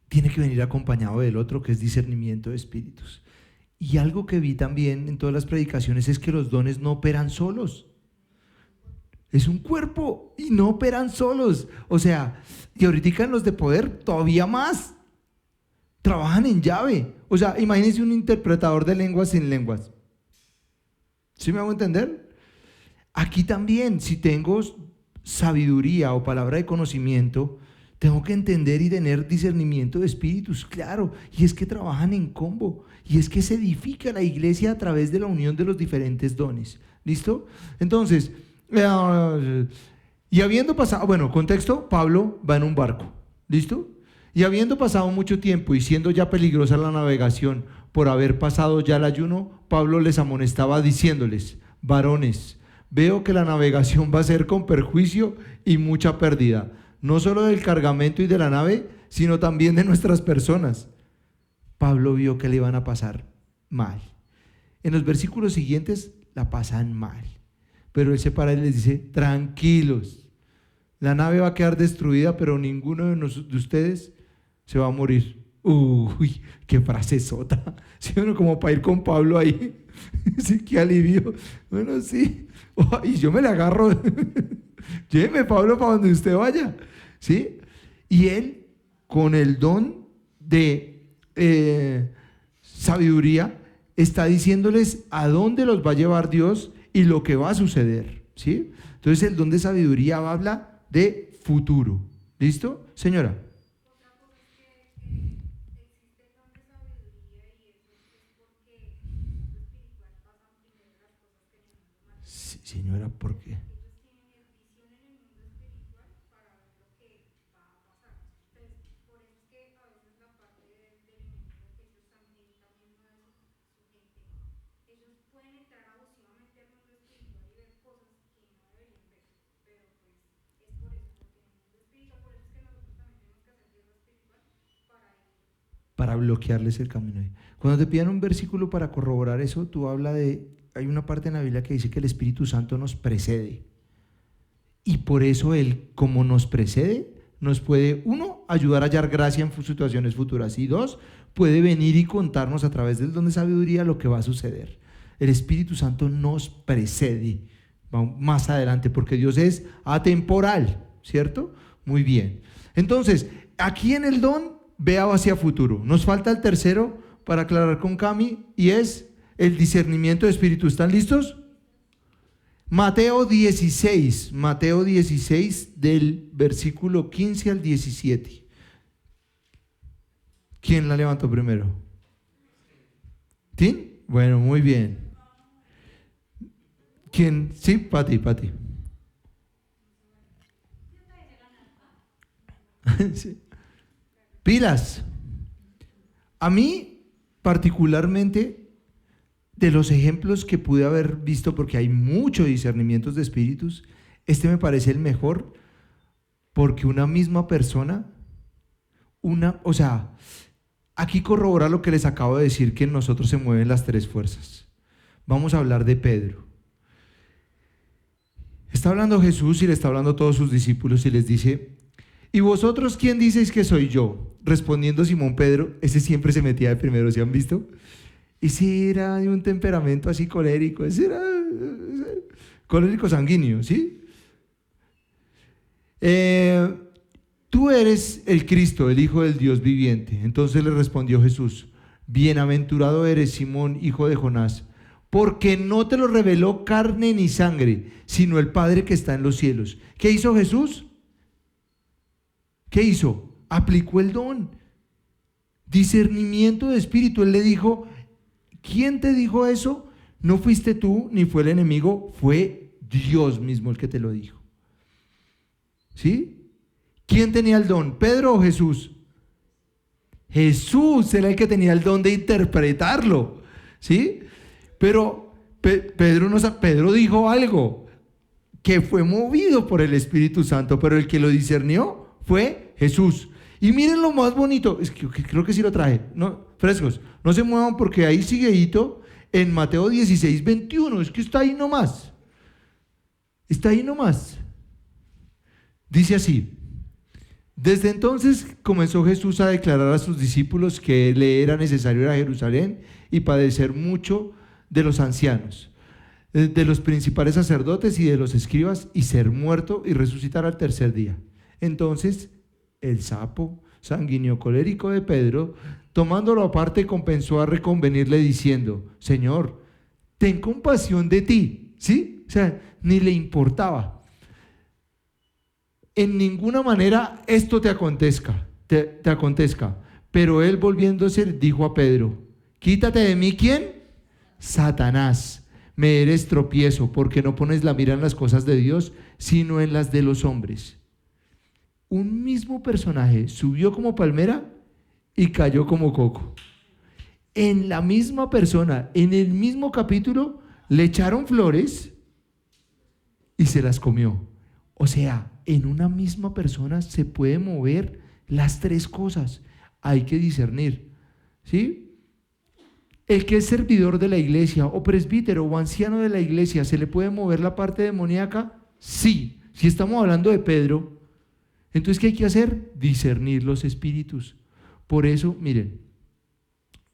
Tiene que venir acompañado del otro, que es discernimiento de espíritus. Y algo que vi también en todas las predicaciones es que los dones no operan solos. Es un cuerpo y no operan solos. O sea, y ahorita en los de poder todavía más. Trabajan en llave. O sea, imagínense un interpretador de lenguas sin lenguas. ¿Sí me hago entender? Aquí también, si tengo sabiduría o palabra de conocimiento, tengo que entender y tener discernimiento de espíritus, claro, y es que trabajan en combo, y es que se edifica la iglesia a través de la unión de los diferentes dones. ¿Listo? Entonces, y habiendo pasado, bueno, contexto, Pablo va en un barco, ¿listo? Y habiendo pasado mucho tiempo y siendo ya peligrosa la navegación por haber pasado ya el ayuno, Pablo les amonestaba diciéndoles: varones, veo que la navegación va a ser con perjuicio y mucha pérdida, no solo del cargamento y de la nave, sino también de nuestras personas. Pablo vio que le iban a pasar mal. En los versículos siguientes la pasan mal, pero él se para y les dice: tranquilos, la nave va a quedar destruida, pero ninguno de ustedes se va a morir. Uy, qué frase sota. ¿Sí, bueno, como para ir con Pablo ahí? Sí, qué alivio. Bueno, sí. Oh, y yo me le agarro. Lléveme, Pablo, para donde usted vaya. ¿Sí? Y él, con el don de sabiduría, está diciéndoles a dónde los va a llevar Dios y lo que va a suceder. ¿Sí? Entonces, el don de sabiduría habla de futuro. ¿Listo, señora? Sí, señora, ¿por qué? Para bloquearles el camino. Cuando te piden un versículo para corroborar eso, tú hablas de, hay una parte en la Biblia que dice que el Espíritu Santo nos precede. Y por eso Él, como nos precede, nos puede, uno, ayudar a hallar gracia en situaciones futuras, y dos, puede venir y contarnos a través del don de sabiduría lo que va a suceder. El Espíritu Santo nos precede. Vamos más adelante, porque Dios es atemporal, ¿cierto? Muy bien. Entonces, aquí en el don, vea hacia futuro. Nos falta el tercero para aclarar con Cami, y es el discernimiento de espíritu. ¿Están listos? Mateo 16 del versículo 15 al 17. ¿Quién la levantó primero? ¿Sí? Bueno, muy bien. ¿Quién? Sí, Pati. Sí. Pilas. A mí, particularmente, de los ejemplos que pude haber visto, porque hay muchos discernimientos de espíritus, este me parece el mejor, porque una misma persona, o sea, aquí corrobora lo que les acabo de decir, que en nosotros se mueven las tres fuerzas. Vamos a hablar de Pedro. Está hablando Jesús y le está hablando a todos sus discípulos y les dice: ¿y vosotros quién diceis que soy yo? Respondiendo Simón Pedro, ese siempre se metía de primero, ¿se han visto? Y si era de un temperamento así colérico, ese era colérico sanguíneo, ¿sí? Tú eres el Cristo, el Hijo del Dios viviente. Entonces le respondió Jesús: bienaventurado eres, Simón, hijo de Jonás, porque no te lo reveló carne ni sangre, sino el Padre que está en los cielos. ¿Qué hizo Jesús? ¿Qué hizo? Aplicó el don. Discernimiento de espíritu. Él le dijo: ¿quién te dijo eso? No fuiste tú, ni fue el enemigo, fue Dios mismo el que te lo dijo. ¿Sí? ¿Quién tenía el don? ¿Pedro o Jesús? Jesús era el que tenía el don de interpretarlo. ¿Sí? Pero Pedro dijo algo que fue movido por el Espíritu Santo, pero el que lo discernió fue Jesús. Y miren lo más bonito, es que creo que sí lo traje, no, frescos, no se muevan porque ahí sigueito en Mateo 16, 21, es que está ahí nomás. Dice así: desde entonces comenzó Jesús a declarar a sus discípulos que le era necesario ir a Jerusalén y padecer mucho de los ancianos, de los principales sacerdotes y de los escribas, y ser muerto y resucitar al tercer día. Entonces el sapo sanguíneo colérico de Pedro tomándolo aparte, comenzó a reconvenirle diciendo: Señor, ten compasión de ti. ¿Sí? O sea, ni le importaba. En ninguna manera esto te acontezca, te acontezca. Pero él, volviéndose, dijo a Pedro: quítate de mí, ¿quién? Satanás, me eres tropiezo, porque no pones la mira en las cosas de Dios, sino en las de los hombres. Un mismo personaje subió como palmera y cayó como coco. En la misma persona, en el mismo capítulo, le echaron flores y se las comió. O sea, en una misma persona se puede mover las tres cosas. Hay que discernir, ¿sí? El que es servidor de la iglesia, o presbítero, o anciano de la iglesia, ¿se le puede mover la parte demoníaca? Sí. Si estamos hablando de Pedro, entonces ¿qué hay que hacer? Discernir los espíritus. Por eso, miren,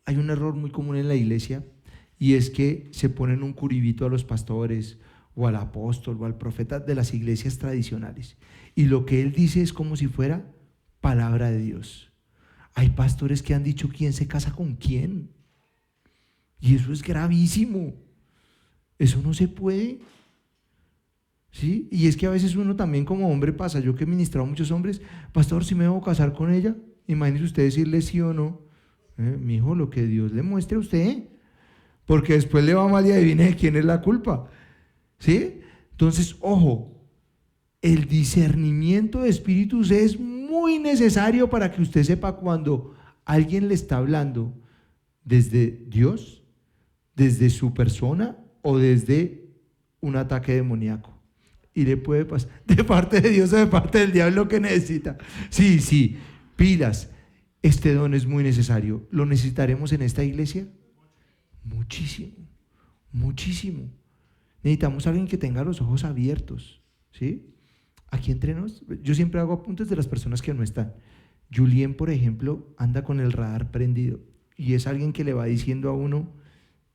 hay un error muy común en la iglesia, y es que se ponen un curibito a los pastores, o al apóstol, o al profeta de las iglesias tradicionales, y lo que él dice es como si fuera palabra de Dios. Hay pastores que han dicho quién se casa con quién, y eso es gravísimo. Eso no se puede, ¿sí? Y es que a veces uno también como hombre pasa, yo que he ministrado a muchos hombres: pastor, si me debo casar con ella, imagínese usted decirle sí o no. Mi hijo, lo que Dios le muestre a usted, porque después le va mal y adivine de quién es la culpa, ¿sí? Entonces, ojo, el discernimiento de espíritus es muy necesario para que usted sepa cuando alguien le está hablando desde Dios, desde su persona, o desde un ataque demoníaco. Y le puede pasar de parte de Dios o de parte del diablo que necesita. Sí, pilas. Este don es muy necesario. ¿Lo necesitaremos en esta iglesia? Muchísimo, muchísimo. Necesitamos a alguien que tenga los ojos abiertos, ¿sí? Aquí entre nos, yo siempre hago apuntes de las personas que no están. Julien, por ejemplo, anda con el radar prendido, y es alguien que le va diciendo a uno: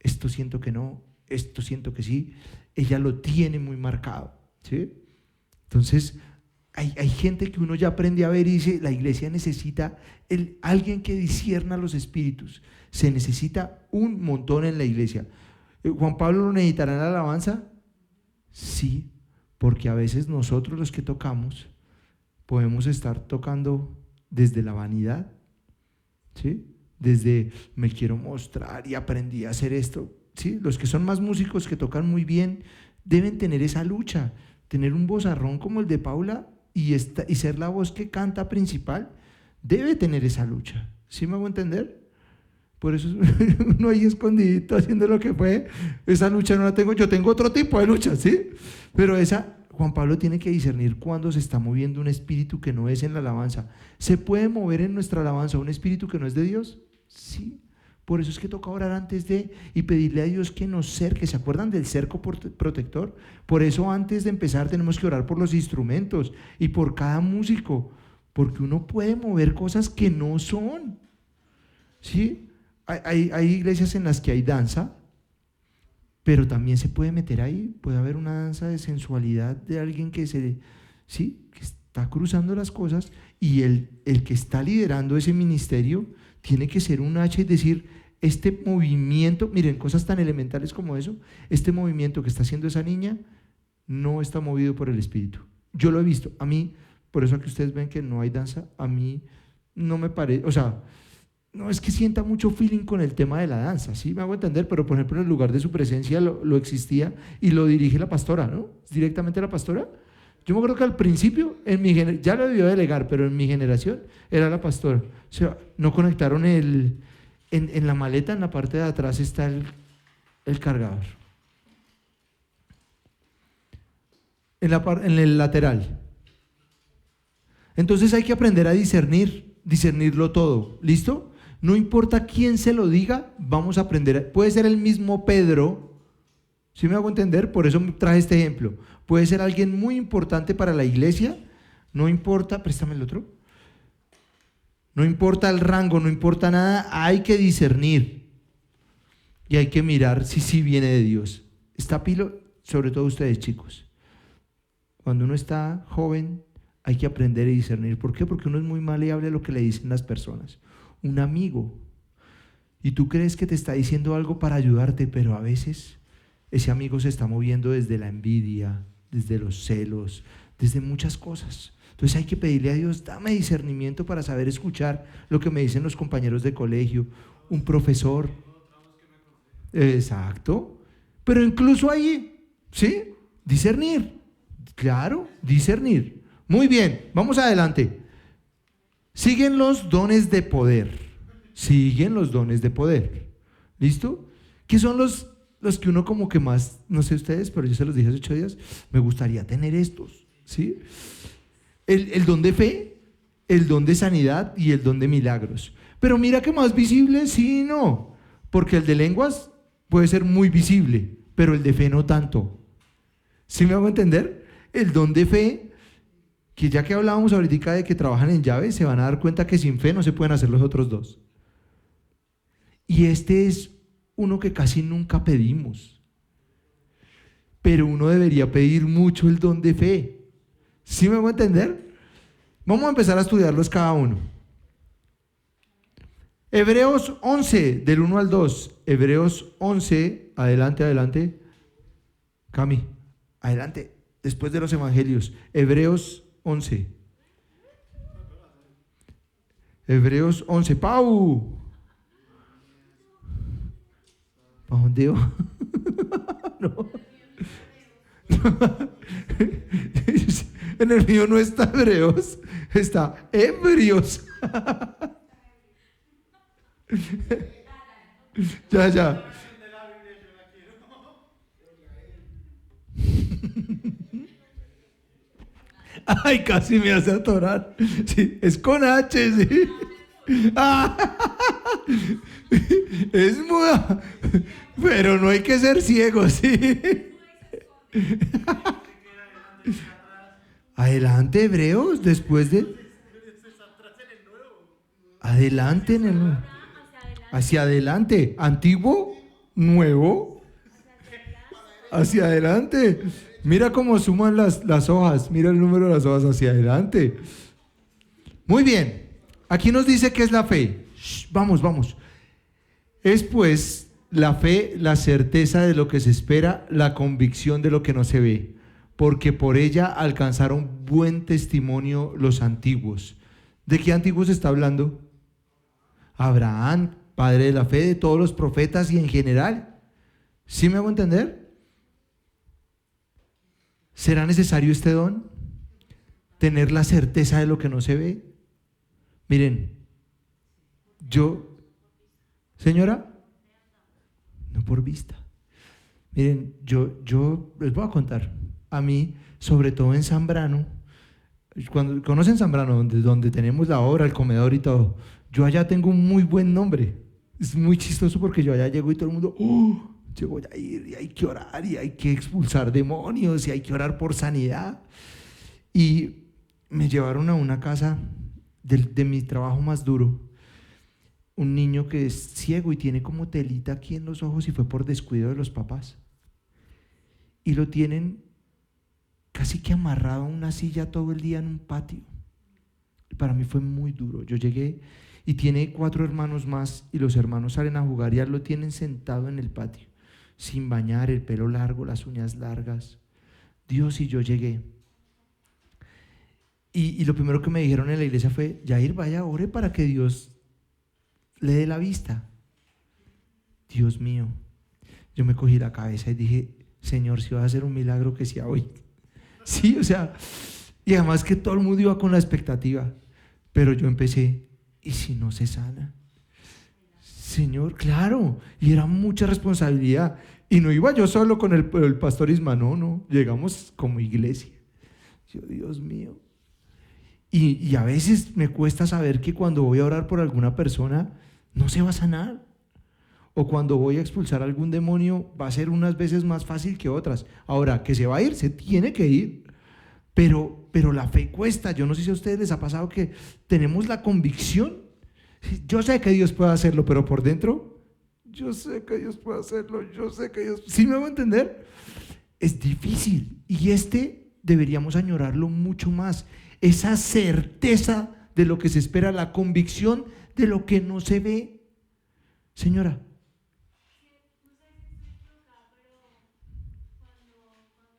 esto siento que no, esto siento que sí. Ella lo tiene muy marcado, ¿sí? Entonces, hay gente que uno ya aprende a ver y dice: la iglesia necesita alguien que discierna los espíritus. Se necesita un montón en la iglesia. ¿Juan Pablo lo necesitará en la alabanza? Sí, porque a veces nosotros los que tocamos podemos estar tocando desde la vanidad, ¿sí? Desde me quiero mostrar y aprendí a hacer esto, ¿sí? Los que son más músicos, que tocan muy bien, deben tener esa lucha, tener un vozarrón como el de Paula y ser la voz que canta principal. Debe tener esa lucha, ¿sí me hago entender? Por eso uno ahí escondidito haciendo lo que puede. Esa lucha no la tengo, yo tengo otro tipo de lucha, ¿sí? Pero esa, Juan Pablo tiene que discernir cuando se está moviendo un espíritu que no es en la alabanza. ¿Se puede mover en nuestra alabanza un espíritu que no es de Dios? Sí. Por eso es que toca orar antes de y pedirle a Dios que nos cerque. ¿Se acuerdan del cerco protector? Por eso antes de empezar tenemos que orar por los instrumentos y por cada músico, porque uno puede mover cosas que no son, ¿sí? Hay iglesias en las que hay danza, pero también se puede meter ahí, puede haber una danza de sensualidad de alguien que ¿sí? Que está cruzando las cosas, y el que está liderando ese ministerio tiene que ser un hacha y decir: este movimiento, miren, cosas tan elementales como eso, este movimiento que está haciendo esa niña no está movido por el espíritu. Yo lo he visto, a mí, por eso que ustedes ven que no hay danza, a mí no me parece, o sea, no es que sienta mucho feeling con el tema de la danza, ¿sí? Me hago entender, pero por ejemplo en el lugar de su presencia lo existía, y lo dirige la pastora, ¿no? Directamente la pastora. Yo me acuerdo que al principio, ya lo debió delegar, pero en mi generación era la pastora. O sea, no conectaron en la maleta, en la parte de atrás está el cargador. En el lateral. Entonces hay que aprender a discernirlo todo, ¿listo? No importa quién se lo diga, vamos a aprender. Puede ser el mismo Pedro, ¿sí me hago entender? Por eso traje este ejemplo. Puede ser alguien muy importante para la iglesia, no importa, préstame el otro. No importa el rango, no importa nada, hay que discernir y hay que mirar si sí viene de Dios. Está pilo, sobre todo ustedes chicos. Cuando uno está joven hay que aprender a discernir. ¿Por qué? Porque uno es muy maleable a lo que le dicen las personas. Un amigo Y tú crees que te está diciendo algo para ayudarte, pero a veces ese amigo se está moviendo desde la envidia, desde los celos, desde muchas cosas. Entonces hay que pedirle a Dios, dame discernimiento para saber escuchar lo que me dicen los compañeros de colegio, un profesor. Exacto. Pero incluso ahí, ¿sí? Discernir. Claro, discernir. Muy bien, vamos adelante. Siguen los dones de poder. Siguen los dones de poder. ¿Listo? ¿Qué son los que uno como que más, no sé ustedes, pero yo se los dije hace 8 días, me gustaría tener estos, ¿sí? El don de fe, el don de sanidad y el don de milagros. Pero mira que más visible, sí y no. Porque el de lenguas puede ser muy visible, pero el de fe no tanto. ¿Sí me hago entender? El don de fe, que ya que hablábamos ahorita de que trabajan en llaves, se van a dar cuenta que sin fe no se pueden hacer los otros dos. Y este es uno que casi nunca pedimos. Pero uno debería pedir mucho el don de fe. ¿Sí me hago entender? Vamos a empezar a estudiarlos cada uno. Hebreos 11, del 1 al 2. Hebreos 11, adelante. Cami, adelante, después de los evangelios. Hebreos 11. Hebreos 11. ¡Pau! ¿Para dónde va? No. En el mío no está Hebreos, está Hebreos. Ya. Ay, casi me hace atorar. Sí, es con H, sí. Es muda, pero no hay que ser ciego, sí. Adelante, Hebreos, después de. Adelante en el nuevo. Hacia adelante, antiguo, nuevo. Hacia adelante. Mira cómo suman las hojas. Mira el número de las hojas hacia adelante. Muy bien. Aquí nos dice que es la fe. Vamos. Es pues la fe, la certeza de lo que se espera, la convicción de lo que no se ve, porque por ella alcanzaron buen testimonio los antiguos. ¿De qué antiguos está hablando? Abraham, padre de la fe, de todos los profetas y en general. ¿Sí me hago entender? ¿Será necesario este don? ¿Tener la certeza de lo que no se ve? Miren, señora, no por vista. Miren, yo les voy a contar. A mí, sobre todo en Zambrano, cuando conocen Zambrano, donde tenemos la obra, el comedor y todo, yo allá tengo un muy buen nombre. Es muy chistoso porque yo allá llego y todo el mundo, yo voy a ir y hay que orar y hay que expulsar demonios y hay que orar por sanidad. Y me llevaron a una casa de mi trabajo más duro, un niño que es ciego y tiene como telita aquí en los ojos y fue por descuido de los papás. Y lo tienen casi que amarrado a una silla todo el día en un patio. Y para mí fue muy duro. Yo llegué y tiene 4 hermanos más y los hermanos salen a jugar y ya lo tienen sentado en el patio, sin bañar, el pelo largo, las uñas largas. Dios, y yo llegué. Y lo primero que me dijeron en la iglesia fue, Yair, vaya, ore para que Dios le dé la vista. Dios mío, yo me cogí la cabeza y dije, Señor, si vas a hacer un milagro, que sea hoy. Sí, o sea, y además que todo el mundo iba con la expectativa, pero yo empecé, ¿y si no se sana? Señor, claro, y era mucha responsabilidad, y no iba yo solo con el pastor Isma, no, llegamos como iglesia. Yo, Dios mío. Y a veces me cuesta saber que cuando voy a orar por alguna persona no se va a sanar, o cuando voy a expulsar algún demonio va a ser unas veces más fácil que otras. Ahora, que se va a ir, se tiene que ir, pero la fe cuesta. Yo no sé si a ustedes les ha pasado que tenemos la convicción, yo sé que Dios puede hacerlo, pero por dentro, yo sé que Dios puede hacerlo, ¿sí me voy a entender? Es difícil, y deberíamos añorarlo mucho más. Esa certeza de lo que se espera, la convicción de lo que no se ve. Señora. No sé si estoy equivocada, pero cuando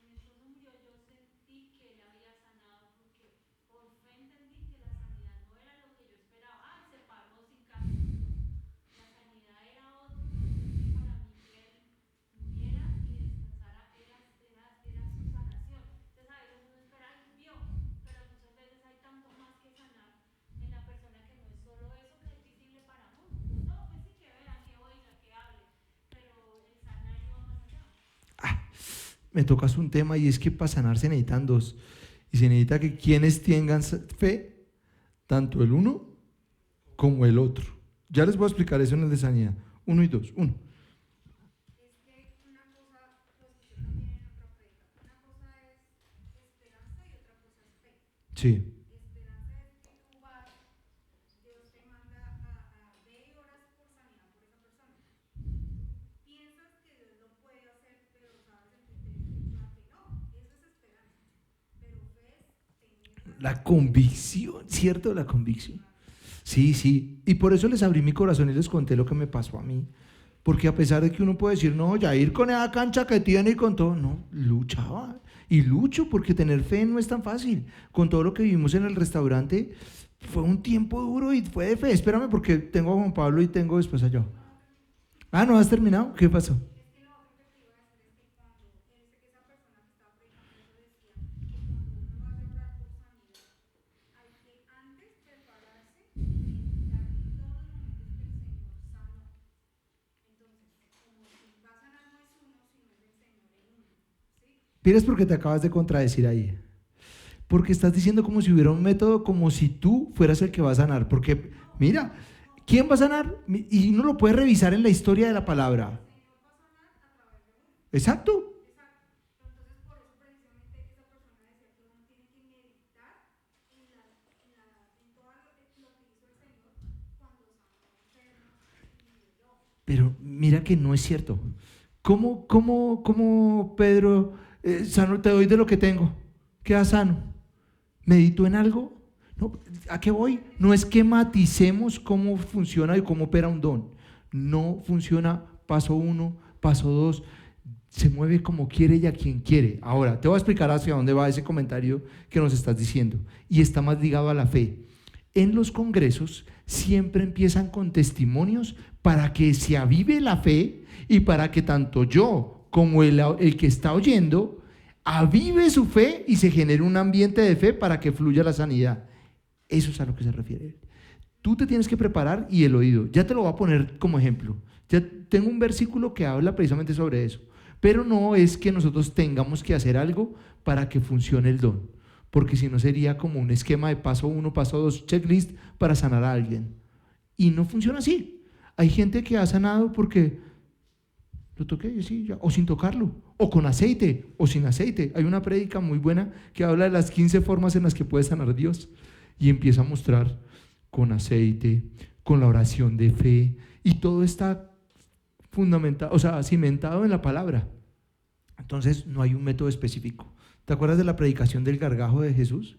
mi esposo murió, yo sentí que él había sanado, porque por fe entendí que la sanidad no era lo que yo esperaba. Ah, se paró sin cáncer. No. La sanidad era otro concepto para mí, que él muriera y descansara, era su sanación. Entonces, a veces uno espera y vio, pero muchas veces hay tanto más que sanar en la persona, que no es solo eso que es visible para uno. Los ojos sí que vean, que oigan, que hablen, pero el sanar iba más allá. Me tocas un tema y es que para sanar se necesitan dos. Y se necesita que quienes tengan fe, tanto el uno como el otro. Ya les voy a explicar eso en el de sanidad. Uno y dos. Uno. Es que una cosa, lo escuché también en otra predica, una cosa es esperanza y otra cosa es fe. Sí. Esperanza es que tú vas, Dios te manda a ver y oras por sanidad por esa persona. Tú piensas que Dios lo puede hacer, pero sabes en tu interior que no. Eso es esperanza. Pero fe es tener La convicción, ¿cierto? La convicción. Sí, sí. Y por eso les abrí mi corazón y les conté lo que me pasó a mí. Porque a pesar de que uno puede decir, no, ya ir con esa cancha que tiene y con todo, no, luchaba. Y lucho porque tener fe no es tan fácil. Con todo lo que vivimos en el restaurante, fue un tiempo duro y fue de fe. Espérame porque tengo a Juan Pablo y tengo después allá. Ah, ¿no has terminado? ¿Qué pasó? Es que lo otro que te iba a decir es que cuando esa persona que estaba predicando eso decía que cuando uno vaya a orar por sanidad, hay que antes prepararse y meditar en todos los momentos que el Señor sanó. Entonces, como si va a sanar no es uno, sino es el Señor en uno. ¿Sí? Mires porque te acabas de contradecir ahí. Porque estás diciendo como si hubiera un método, como si tú fueras el que va a sanar. Porque, mira, ¿quién va a sanar? Y uno lo puede revisar en la historia de la palabra. El Señor va a sanar a través de uno. Exacto. Exacto. Entonces, por eso precisamente esa persona decía que uno tiene que meditar en todo lo que hizo el Señor cuando sanó enfermos y liberó. Pero mira que no es cierto. ¿Cómo Pedro, sano, te doy de lo que tengo? Queda sano. ¿Medito en algo? No, ¿a qué voy? No es que maticemos cómo funciona y cómo opera un don. No funciona paso uno, paso dos. Se mueve como quiere y a quien quiere. Ahora, te voy a explicar hacia dónde va ese comentario que nos estás diciendo. Y está más ligado a la fe. En los congresos siempre empiezan con testimonios para que se avive la fe y para que tanto yo como el que está oyendo avive su fe y se genere un ambiente de fe para que fluya la sanidad. Eso es a lo que se refiere. Tú te tienes que preparar y el oído. Ya te lo voy a poner como ejemplo. Ya tengo un versículo que habla precisamente sobre eso. Pero no es que nosotros tengamos que hacer algo para que funcione el don. Porque si no sería como un esquema de paso 1, paso 2, checklist para sanar a alguien. Y no funciona así. Hay gente que ha sanado porque lo toqué y sí, ya, o sin tocarlo, o con aceite, o sin aceite. Hay una prédica muy buena que habla de las 15 formas en las que puede sanar Dios y empieza a mostrar con aceite, con la oración de fe, y todo está fundamentado, o sea, cimentado en la palabra. Entonces no hay un método específico. ¿Te acuerdas de la predicación del gargajo de Jesús?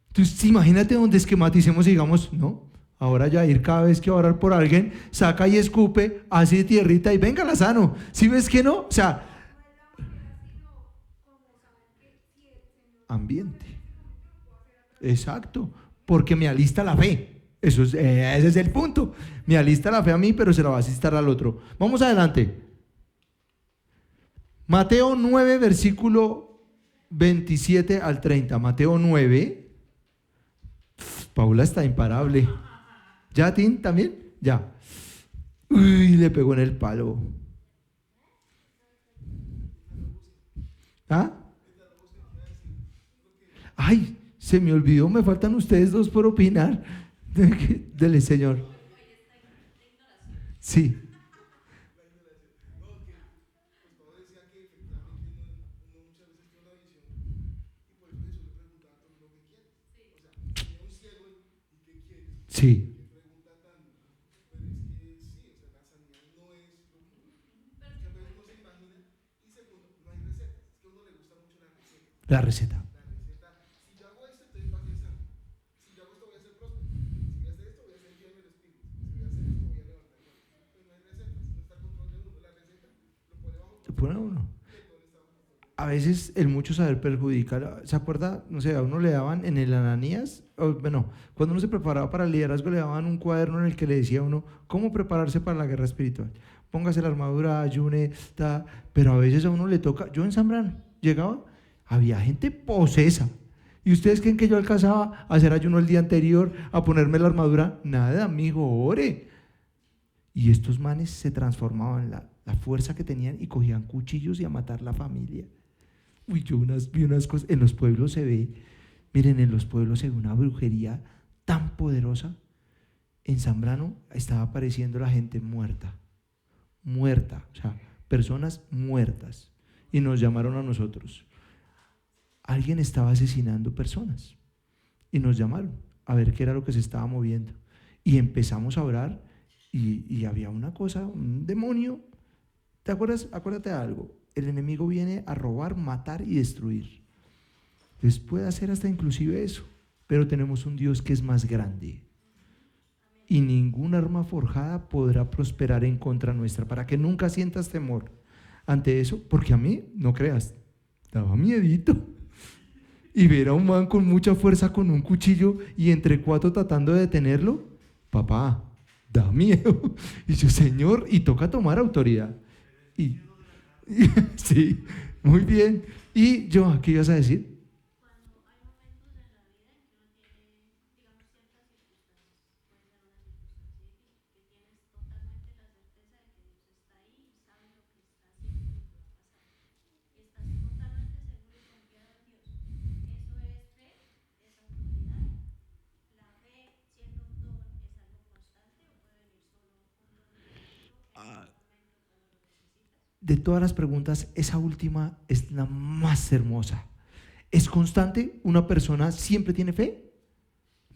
Entonces imagínate donde esquematicemos y digamos, no, ahora ya ir cada vez que va a orar por alguien, saca y escupe, hace tierrita y venga, la sano. ¿Sí ves que no? O sea, No es la manera, sino como saber que si el Señor ambiente. en ese momento lo puedo hacer a través Exacto, porque me alista la fe. Eso es, ese es el punto. Me alista la fe a mí, pero se la va a asistar al otro. Vamos adelante. Mateo 9, versículo 27 al 30. Mateo 9. Paula está imparable. ¿Ya, Tin, también? Ya. Uy, le pegó en el palo. ¿Ah? Ay, se me olvidó, me faltan ustedes dos por opinar. Dele, Señor. Sí. Sí. La receta. pone a uno. A veces el mucho saber perjudica. ¿Se acuerda? No sé, a uno le daban en el Ananías, bueno, cuando uno se preparaba para el liderazgo le daban un cuaderno en el que le decía a uno cómo prepararse para la guerra espiritual. Póngase la armadura, ayune, pero a veces a uno le toca. Yo en Zambrano llegaba, había gente posesa. ¿Y ustedes creen que yo alcanzaba a hacer ayuno el día anterior, a ponerme la armadura? Nada, amigo, ore. Y estos manes se transformaban la fuerza que tenían y cogían cuchillos y a matar la familia. Uy, yo vi unas cosas, en los pueblos se ve, miren, en los pueblos se ve una brujería tan poderosa. En Zambrano estaba apareciendo la gente muerta, o sea, personas muertas, y nos llamaron a nosotros. Alguien estaba asesinando personas y nos llamaron a ver qué era lo que se estaba moviendo, y empezamos a orar y había una cosa, un demonio. ¿Te acuerdas? Acuérdate de algo. El enemigo viene a robar, matar y destruir. Entonces puede hacer hasta inclusive eso, pero tenemos un Dios que es más grande y ningún arma forjada podrá prosperar en contra nuestra, para que nunca sientas temor ante eso, porque a mí, no creas, daba miedito. Y ver a un man con mucha fuerza con un cuchillo y entre cuatro tratando de detenerlo, papá, da miedo. Y yo, Señor, y toca tomar autoridad. Sí, muy bien. Y yo, ¿qué ibas a decir? De todas las preguntas, esa última es la más hermosa. ¿Es constante? ¿Una persona siempre tiene fe?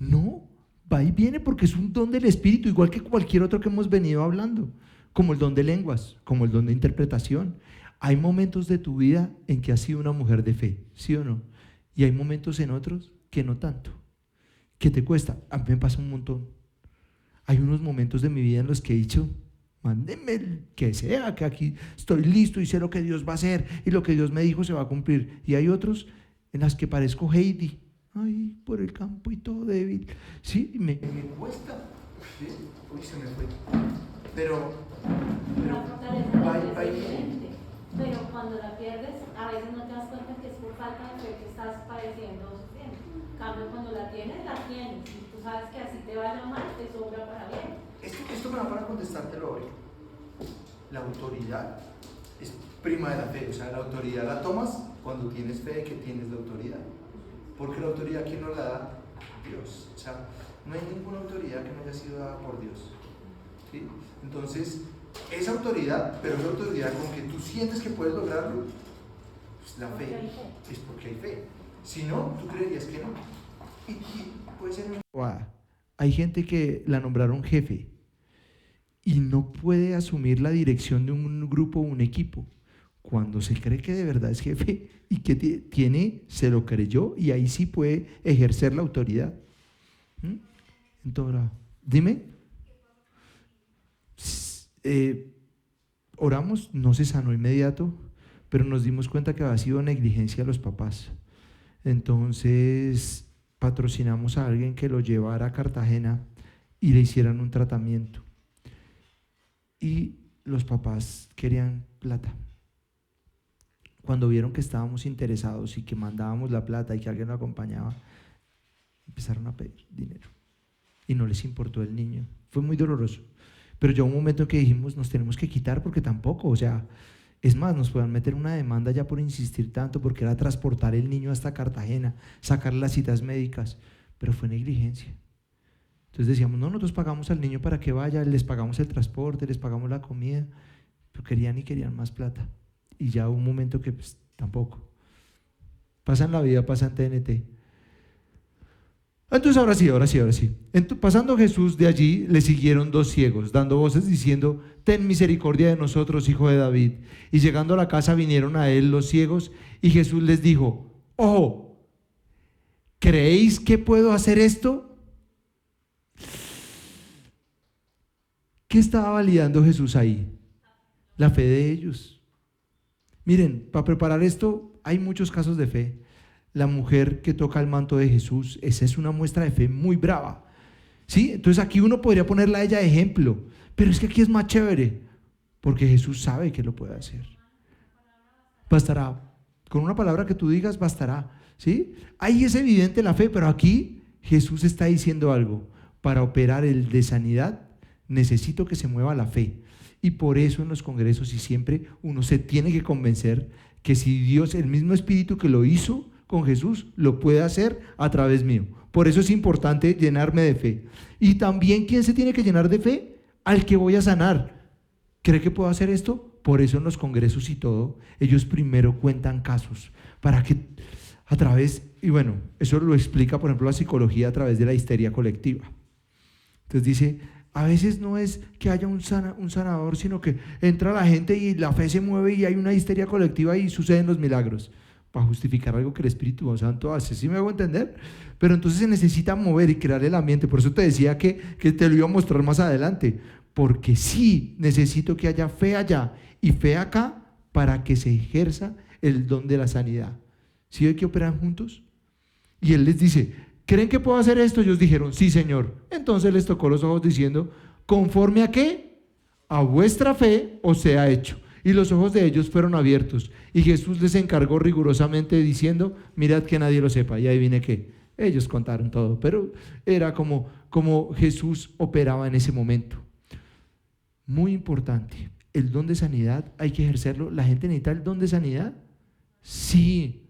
No, va y viene porque es un don del Espíritu, igual que cualquier otro que hemos venido hablando, como el don de lenguas, como el don de interpretación. Hay momentos de tu vida en que has sido una mujer de fe, ¿sí o no? Y hay momentos en otros que no tanto, que te cuesta. A mí me pasa un montón. Hay unos momentos de mi vida en los que he dicho, mándenme el que sea, que aquí estoy listo y sé lo que Dios va a hacer y lo que Dios me dijo se va a cumplir. Y hay otros en las que parezco Heidi, ay, por el campo y todo débil. Sí, me cuesta. ¿Sí? Uy, se me fue. Pero La fortaleza es diferente, pero cuando la pierdes, a veces no te das cuenta que es por falta de fe que estás padeciendo o sufriendo. En cambio, cuando la tienes, y tú sabes que así te vaya mal, te sobra para bien. Esto me va para contestártelo hoy. La autoridad es prima de la fe, o sea, la autoridad la tomas cuando tienes fe de que tienes la autoridad. Porque la autoridad, ¿quién nos la da? Dios. O sea, no hay ninguna autoridad que no haya sido dada por Dios. ¿Sí? Entonces, esa autoridad, pero esa autoridad con que tú sientes que puedes lograrlo, pues la fe es porque hay fe. Si no, tú creerías que no. Y puede ser. Hay gente que la nombraron jefe y no puede asumir la dirección de un grupo o un equipo cuando se cree que de verdad es jefe y que se lo creyó y ahí sí puede ejercer la autoridad. Entonces, dime. Oramos, no se sanó inmediato, pero nos dimos cuenta que había sido negligencia de los papás. Entonces patrocinamos a alguien que lo llevara a Cartagena y le hicieran un tratamiento. Y los papás querían plata. Cuando vieron que estábamos interesados y que mandábamos la plata y que alguien lo acompañaba, empezaron a pedir dinero. Y no les importó el niño. Fue muy doloroso. Pero llegó un momento en que dijimos, nos tenemos que quitar porque tampoco, o sea, es más, nos pueden meter una demanda ya por insistir tanto, porque era transportar el niño hasta Cartagena, sacarle las citas médicas, pero fue negligencia. Entonces decíamos, no, nosotros pagamos al niño para que vaya, les pagamos el transporte, les pagamos la comida, pero querían más plata. Y ya hubo un momento que pues, tampoco. Pasan la vida, pasan TNT. Entonces ahora sí. Pasando Jesús de allí, le siguieron 2 ciegos, dando voces diciendo, ten misericordia de nosotros, hijo de David. Y llegando a la casa vinieron a él los ciegos, y Jesús les dijo, ojo, ¿creéis que puedo hacer esto? ¿Qué estaba validando Jesús ahí? La fe de ellos. Miren, para preparar esto hay muchos casos de fe. La mujer que toca el manto de Jesús, esa es una muestra de fe muy brava, ¿sí? Entonces aquí uno podría ponerla a ella de ejemplo, pero es que aquí es más chévere, porque Jesús sabe que lo puede hacer. Bastará, con una palabra que tú digas, bastará, ¿sí? Ahí es evidente la fe, pero aquí Jesús está diciendo algo. Para operar el de sanidad, necesito que se mueva la fe. Y por eso en los congresos y siempre uno se tiene que convencer que si Dios, el mismo Espíritu que lo hizo con Jesús, lo puede hacer a través mío. Por eso es importante llenarme de fe. Y también, ¿quién se tiene que llenar de fe? Al que voy a sanar. ¿Cree que puedo hacer esto? Por eso en los congresos y todo, ellos primero cuentan casos, para que a través, y bueno, eso lo explica por ejemplo la psicología a través de la histeria colectiva. Entonces dice, a veces no es que haya un sanador, sino que entra la gente y la fe se mueve y hay una histeria colectiva y suceden los milagros, para justificar algo que el Espíritu Santo hace. ¿Sí me hago entender? Pero entonces se necesita mover y crear el ambiente. Por eso te decía que te lo iba a mostrar más adelante, porque sí necesito que haya fe allá y fe acá para que se ejerza el don de la sanidad. ¿Sí ve que operan juntos? Y él les dice, ¿creen que puedo hacer esto? Ellos dijeron, sí, Señor. Entonces les tocó los ojos diciendo, ¿conforme a qué? A vuestra fe os sea hecho. Y los ojos de ellos fueron abiertos. Y Jesús les encargó rigurosamente diciendo, mirad que nadie lo sepa. Y adivine qué, ellos contaron todo. Pero era como Jesús operaba en ese momento. Muy importante, el don de sanidad hay que ejercerlo. ¿La gente necesita el don de sanidad? Sí.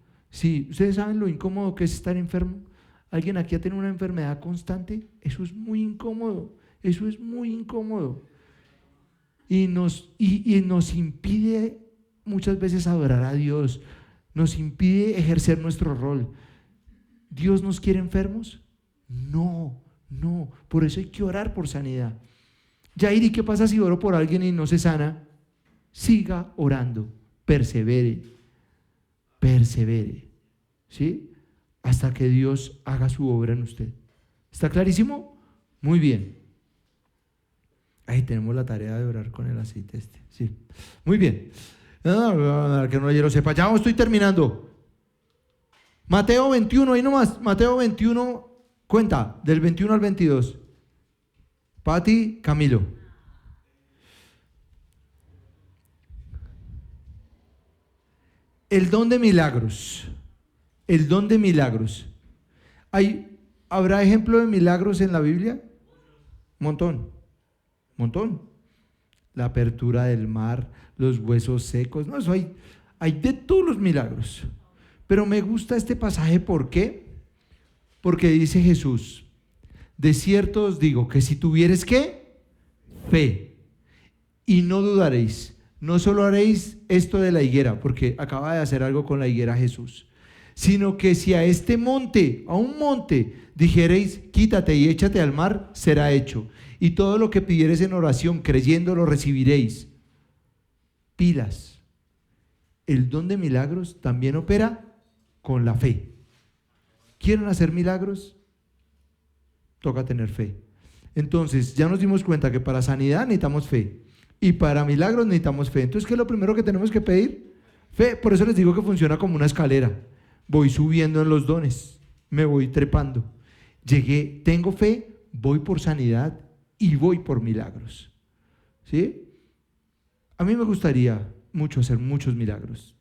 ¿Ustedes saben lo incómodo que es estar enfermo? ¿Alguien aquí ha tenido una enfermedad constante? Eso es muy incómodo, y nos impide muchas veces adorar a Dios, nos impide ejercer nuestro rol. ¿Dios nos quiere enfermos? No, por eso hay que orar por sanidad. Yair, ¿y qué pasa si oro por alguien y no se sana? Siga orando, persevere, ¿sí? Hasta que Dios haga su obra en usted. ¿Está clarísimo? Muy bien. Ahí tenemos la tarea de orar con el aceite este. Sí. Muy bien. Que no lo sepa. Ya estoy terminando. Mateo 21, ahí nomás. Mateo 21, cuenta, del 21 al 22. Pati, Camilo. El don de milagros. El don de milagros. ¿Habrá ejemplo de milagros en la Biblia? Montón. La apertura del mar, los huesos secos. No, eso hay de todos los milagros. Pero me gusta este pasaje, ¿por qué? Porque dice Jesús, de cierto os digo que si tuviereis ¿qué? Fe, y no dudaréis, no solo haréis esto de la higuera, porque acaba de hacer algo con la higuera Jesús, sino que si a un monte, dijereis, quítate y échate al mar, será hecho. Y todo lo que pidiereis en oración, creyendo, lo recibiréis. Pilas. El don de milagros también opera con la fe. ¿Quieren hacer milagros? Toca tener fe. Entonces, ya nos dimos cuenta que para sanidad necesitamos fe. Y para milagros necesitamos fe. Entonces, ¿qué es lo primero que tenemos que pedir? Fe. Por eso les digo que funciona como una escalera. Voy subiendo en los dones, me voy trepando. Llegué, tengo fe, voy por sanidad y voy por milagros. ¿Sí? A mí me gustaría mucho hacer muchos milagros.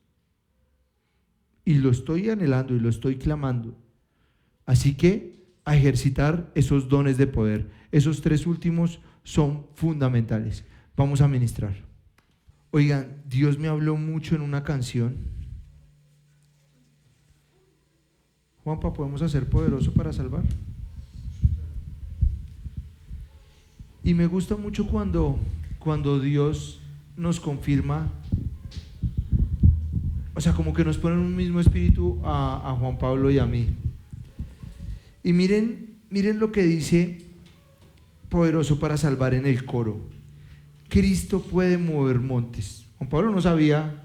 Y lo estoy anhelando y lo estoy clamando. Así que a ejercitar esos dones de poder. Esos tres últimos son fundamentales. Vamos a ministrar. Oigan, Dios me habló mucho en una canción. Juanpa, ¿podemos hacer poderoso para salvar? Y me gusta mucho cuando Dios nos confirma, o sea, como que nos pone en un mismo espíritu a Juan Pablo y a mí. Y miren lo que dice poderoso para salvar en el coro. Cristo puede mover montes. Juan Pablo no sabía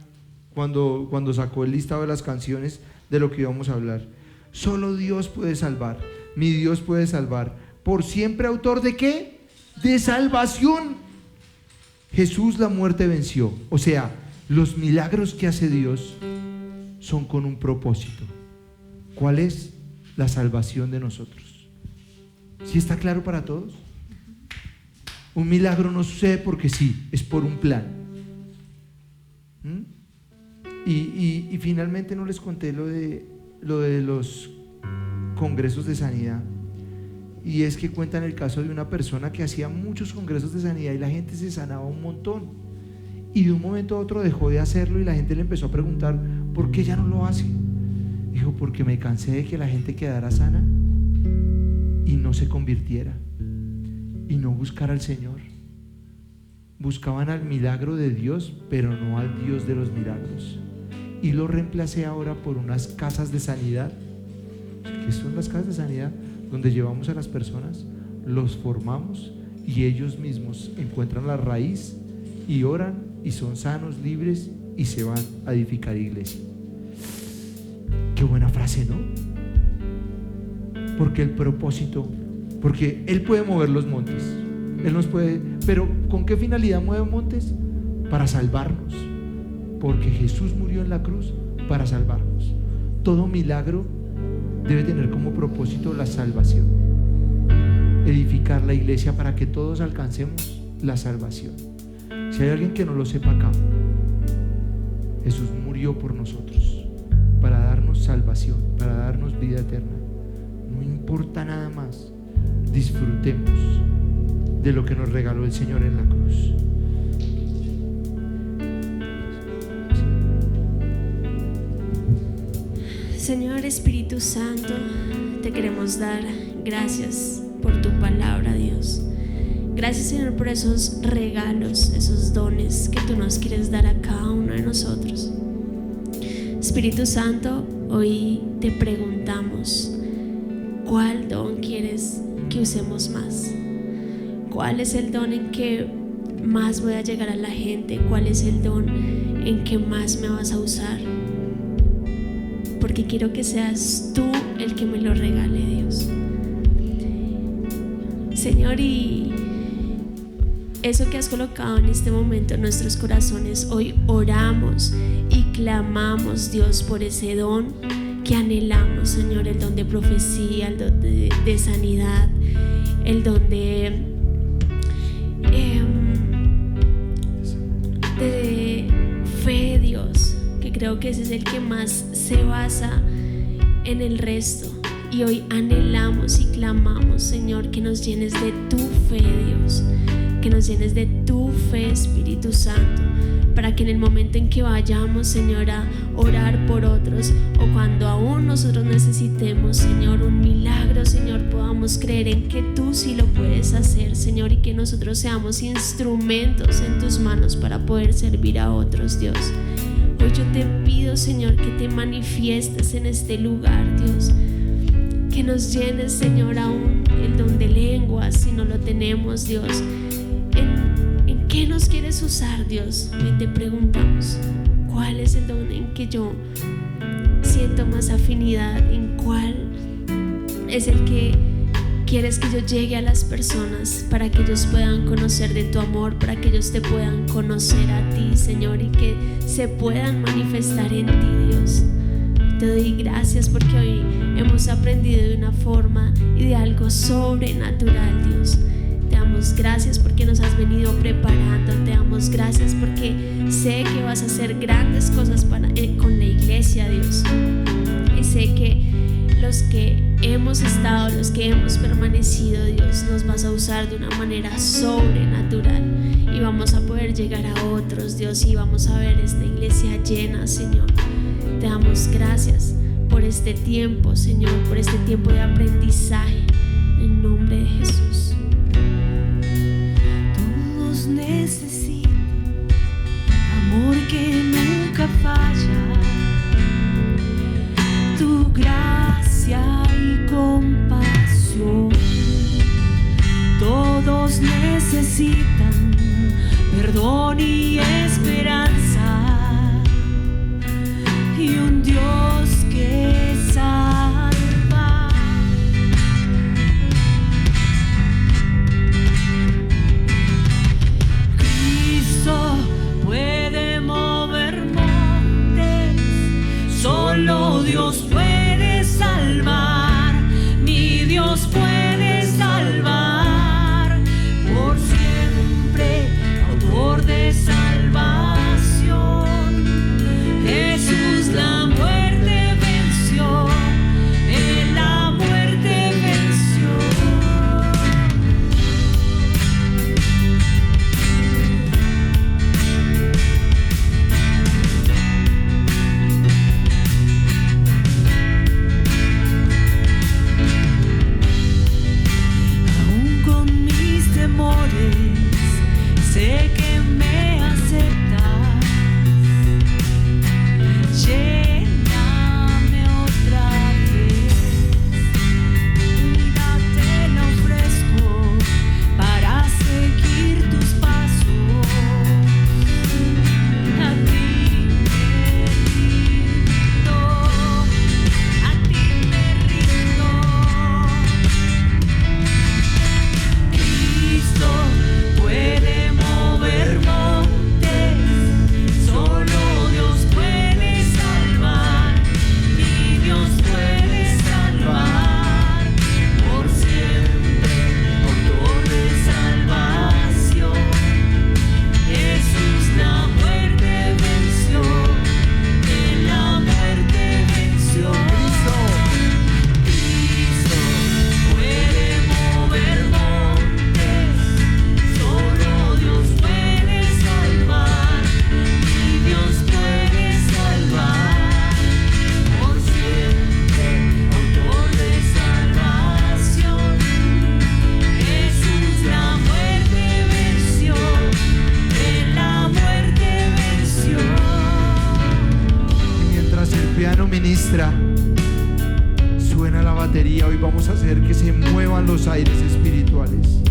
cuando sacó el listado de las canciones de lo que íbamos a hablar. Solo Dios puede salvar, mi Dios puede salvar. Por siempre autor ¿de qué? De salvación. Jesús la muerte venció. O sea, Los milagros que hace Dios son con un propósito. ¿Cuál es? La salvación de nosotros. ¿Sí está claro para todos? Un milagro no sucede porque sí, es por un plan. Y finalmente no les conté lo de los congresos de sanidad. Y es que cuentan el caso de una persona que hacía muchos congresos de sanidad y la gente se sanaba un montón. Y de un momento a otro dejó de hacerlo y la gente le empezó a preguntar ¿por qué ya no lo hace? Dijo, porque me cansé de que la gente quedara sana y no se convirtiera y no buscara al Señor. Buscaban al milagro de Dios, pero no al Dios de los milagros. Y lo reemplacé ahora por unas casas de sanidad. ¿Qué son las casas de sanidad? Donde llevamos a las personas, los formamos y ellos mismos encuentran la raíz y oran y son sanos, libres y se van a edificar iglesia. Qué buena frase, ¿no? Porque el propósito, porque Él puede mover los montes, Él nos puede, pero ¿con qué finalidad mueve montes? Para salvarnos, porque Jesús murió en la cruz para salvarnos. Todo milagro debe tener como propósito la salvación, edificar la iglesia para que todos alcancemos la salvación. Si hay alguien que no lo sepa acá, Jesús murió por nosotros para darnos salvación, para darnos vida eterna. No importa nada más, disfrutemos de lo que nos regaló el Señor en la cruz. Señor Espíritu Santo, te queremos dar gracias por tu palabra, Dios. Gracias, Señor, por esos regalos, esos dones que tú nos quieres dar a cada uno de nosotros. Espíritu Santo, hoy te preguntamos, ¿cuál don quieres que usemos más? ¿Cuál es el don en que más voy a llegar a la gente? ¿Cuál es el don en que más me vas a usar? Porque quiero que seas tú el que me lo regale, Dios. Señor, y eso que has colocado en este momento en nuestros corazones, hoy oramos y clamamos, Dios, por ese don que anhelamos, Señor, el don de profecía, el don de sanidad, el don de fe, Dios, que creo que ese es el que más se basa en el resto. Y hoy anhelamos y clamamos, Señor, que nos llenes de tu fe, Dios, que nos llenes de tu fe, Espíritu Santo, para que en el momento en que vayamos, Señor, a orar por otros, o cuando aún nosotros necesitemos, Señor, un milagro, Señor, podamos creer en que tú sí lo puedes hacer, Señor, y que nosotros seamos instrumentos en tus manos para poder servir a otros, Dios. Hoy yo te pido, Señor, que te manifiestes en este lugar, Dios, que nos llenes, Señor, aún el don de lenguas si no lo tenemos, Dios. ¿En qué nos quieres usar, Dios? Hoy te preguntamos, ¿cuál es el don en que yo siento más afinidad? ¿En cuál es el que quieres que yo llegue a las personas para que ellos puedan conocer de tu amor, para que ellos te puedan conocer a ti, Señor, y que se puedan manifestar en ti, Dios? Te doy gracias porque hoy hemos aprendido de una forma y de algo sobrenatural, Dios. Te damos gracias porque nos has venido preparando. Te damos gracias porque sé que vas a hacer grandes cosas con la iglesia, Dios. Y sé que los que hemos estado, los que hemos permanecido, Dios, nos vas a usar de una manera sobrenatural y vamos a poder llegar a otros, Dios, y vamos a ver esta iglesia llena, Señor. Te damos gracias por este tiempo, Señor, por este tiempo de aprendizaje, en nombre de Jesús. Todos necesitan amor que nunca falla, tu gracia y compasión. Todos necesitan perdón y esperanza, y un Dios que salva. Cristo puede mover piano ministra, suena la batería. Hoy vamos a hacer que se muevan los aires espirituales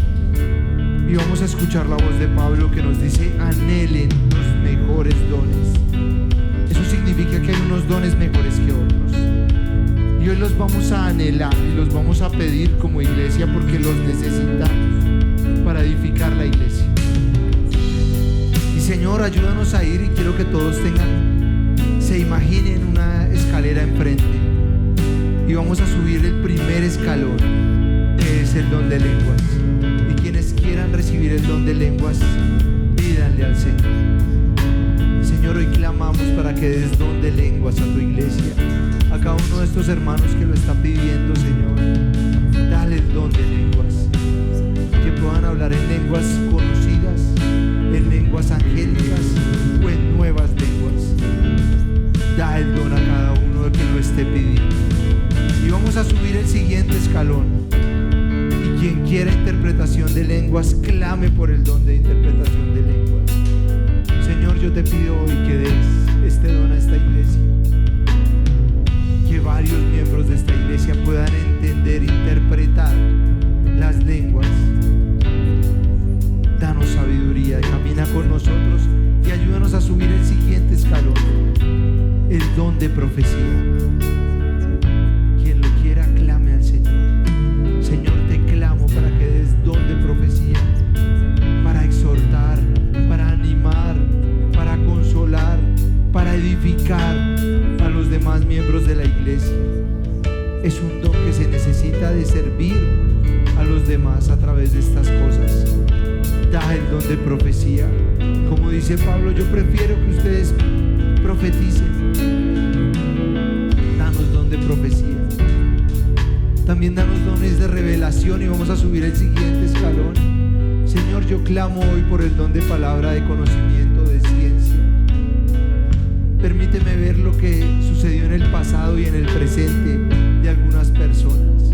y vamos a escuchar la voz de Pablo que nos dice: anhelen los mejores dones. Eso significa que hay unos dones mejores que otros, y hoy los vamos a anhelar y los vamos a pedir como iglesia, porque los necesitamos para edificar la iglesia. Y Señor, ayúdanos a ir, y quiero que todos se imaginen una escalera enfrente, y vamos a subir el primer escalón, que es el don de lenguas. Y quienes quieran recibir el don de lenguas, pídanle al Señor. Señor, hoy clamamos para que des don de lenguas a tu iglesia, a cada uno de estos hermanos que lo está pidiendo. Señor, dale el don de lenguas, que puedan hablar en lenguas conocidas, en lenguas angélicas o en nuevas lenguas. Da el don a cada uno de que lo esté pidiendo. Y vamos a subir el siguiente escalón, y quien quiera interpretación de lenguas, clame por el don de interpretación de lenguas. Señor, yo te pido hoy que des este don a esta iglesia, que varios miembros de esta iglesia puedan entender, interpretar las lenguas. Danos sabiduría, camina con nosotros y ayúdanos a subir el siguiente escalón, el don de profecía. Quien lo quiera, clame al Señor. Señor, te clamo para que des don de profecía, para exhortar, para animar, para consolar, para edificar a los demás miembros de la iglesia. Es un don que se necesita de servir a los demás a través de estas cosas. Da el don de profecía. Como dice Pablo, yo prefiero que ustedes profeticen. Danos don de profecía. También danos dones de revelación, y vamos a subir el siguiente escalón. Señor, yo clamo hoy por el don de palabra, de conocimiento, de ciencia. Permíteme ver lo que sucedió en el pasado y en el presente de algunas personas.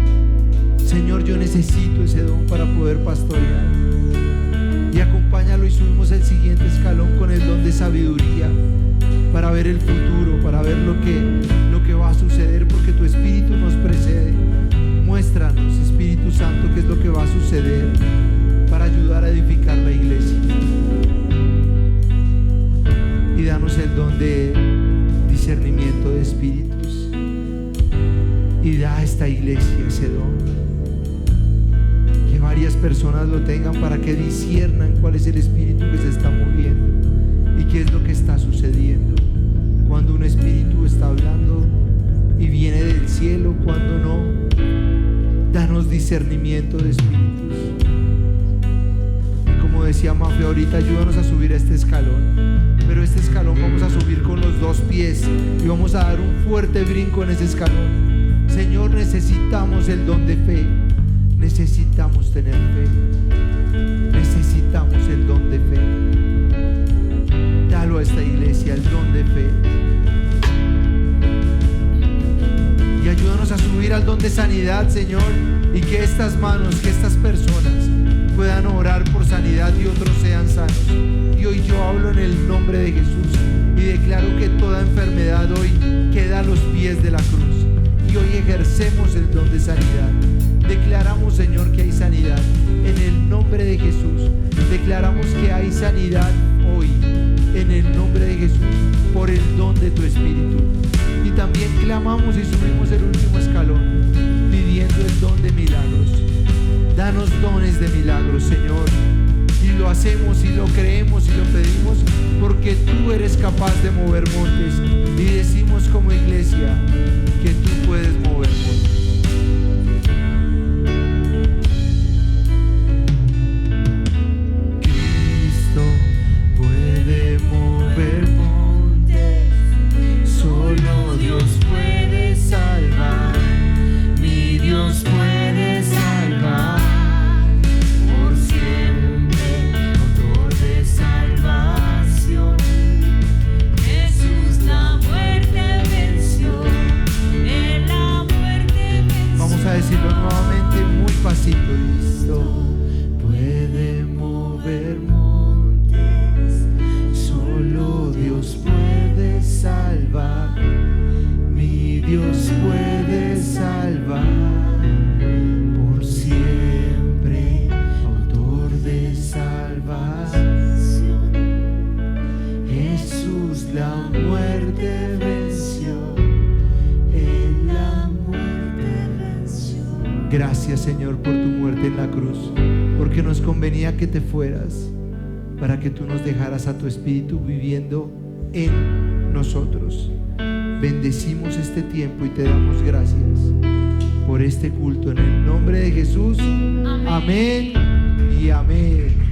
Señor, yo necesito ese don para poder pastorear. Y acompáñalo, y subimos el siguiente escalón con el don de sabiduría, para ver el futuro, para ver lo que va a suceder, porque tu Espíritu nos precede. Muéstranos, Espíritu Santo, qué es lo que va a suceder para ayudar a edificar la iglesia. Y danos el don de discernimiento de espíritus, y da a esta iglesia ese don, que varias personas lo tengan, para que disciernan cuál es el espíritu que se está moviendo y qué es lo que está sucediendo, cuando un espíritu está hablando y viene del cielo, cuando no. Danos discernimiento de espíritus. Y como decía Mafe ahorita, ayúdanos a subir a este escalón. Pero este escalón vamos a subir con los dos pies, y vamos a dar un fuerte brinco en ese escalón. Señor, necesitamos el don de fe. Necesitamos tener fe. Necesitamos el don de fe. Dalo a esta iglesia, el don de fe. Y ayúdanos a subir al don de sanidad, Señor, y que estas manos, que estas personas puedan orar por sanidad y otros sean sanos. Y hoy yo hablo en el nombre de Jesús y declaro que toda enfermedad hoy queda a los pies de la cruz. Y hoy ejercemos el don de sanidad. Declaramos, Señor, que hay sanidad en el nombre de Jesús. Declaramos que hay sanidad hoy en el nombre de Jesús, por el don de tu Espíritu. Y también clamamos y subimos el último escalón, pidiendo el don de milagros. Danos dones de milagros, Señor. Y lo hacemos y lo creemos y lo pedimos, porque tú eres capaz de mover montes. Y decimos como iglesia que tú puedes mover montes. Cristo puede mover montes. Solo Dios puede salvar. Mi Dios puede salvar. Por siempre, autor de salvación. Jesús la muerte venció. El amor muerte venció, en la muerte venció. Gracias, Señor, por tu muerte en la cruz, porque nos convenía que te fueras, para que tú nos dejaras a tu Espíritu viviendo en nosotros. Bendecimos este tiempo y te damos gracias por este culto en el nombre de Jesús. Amén y amén.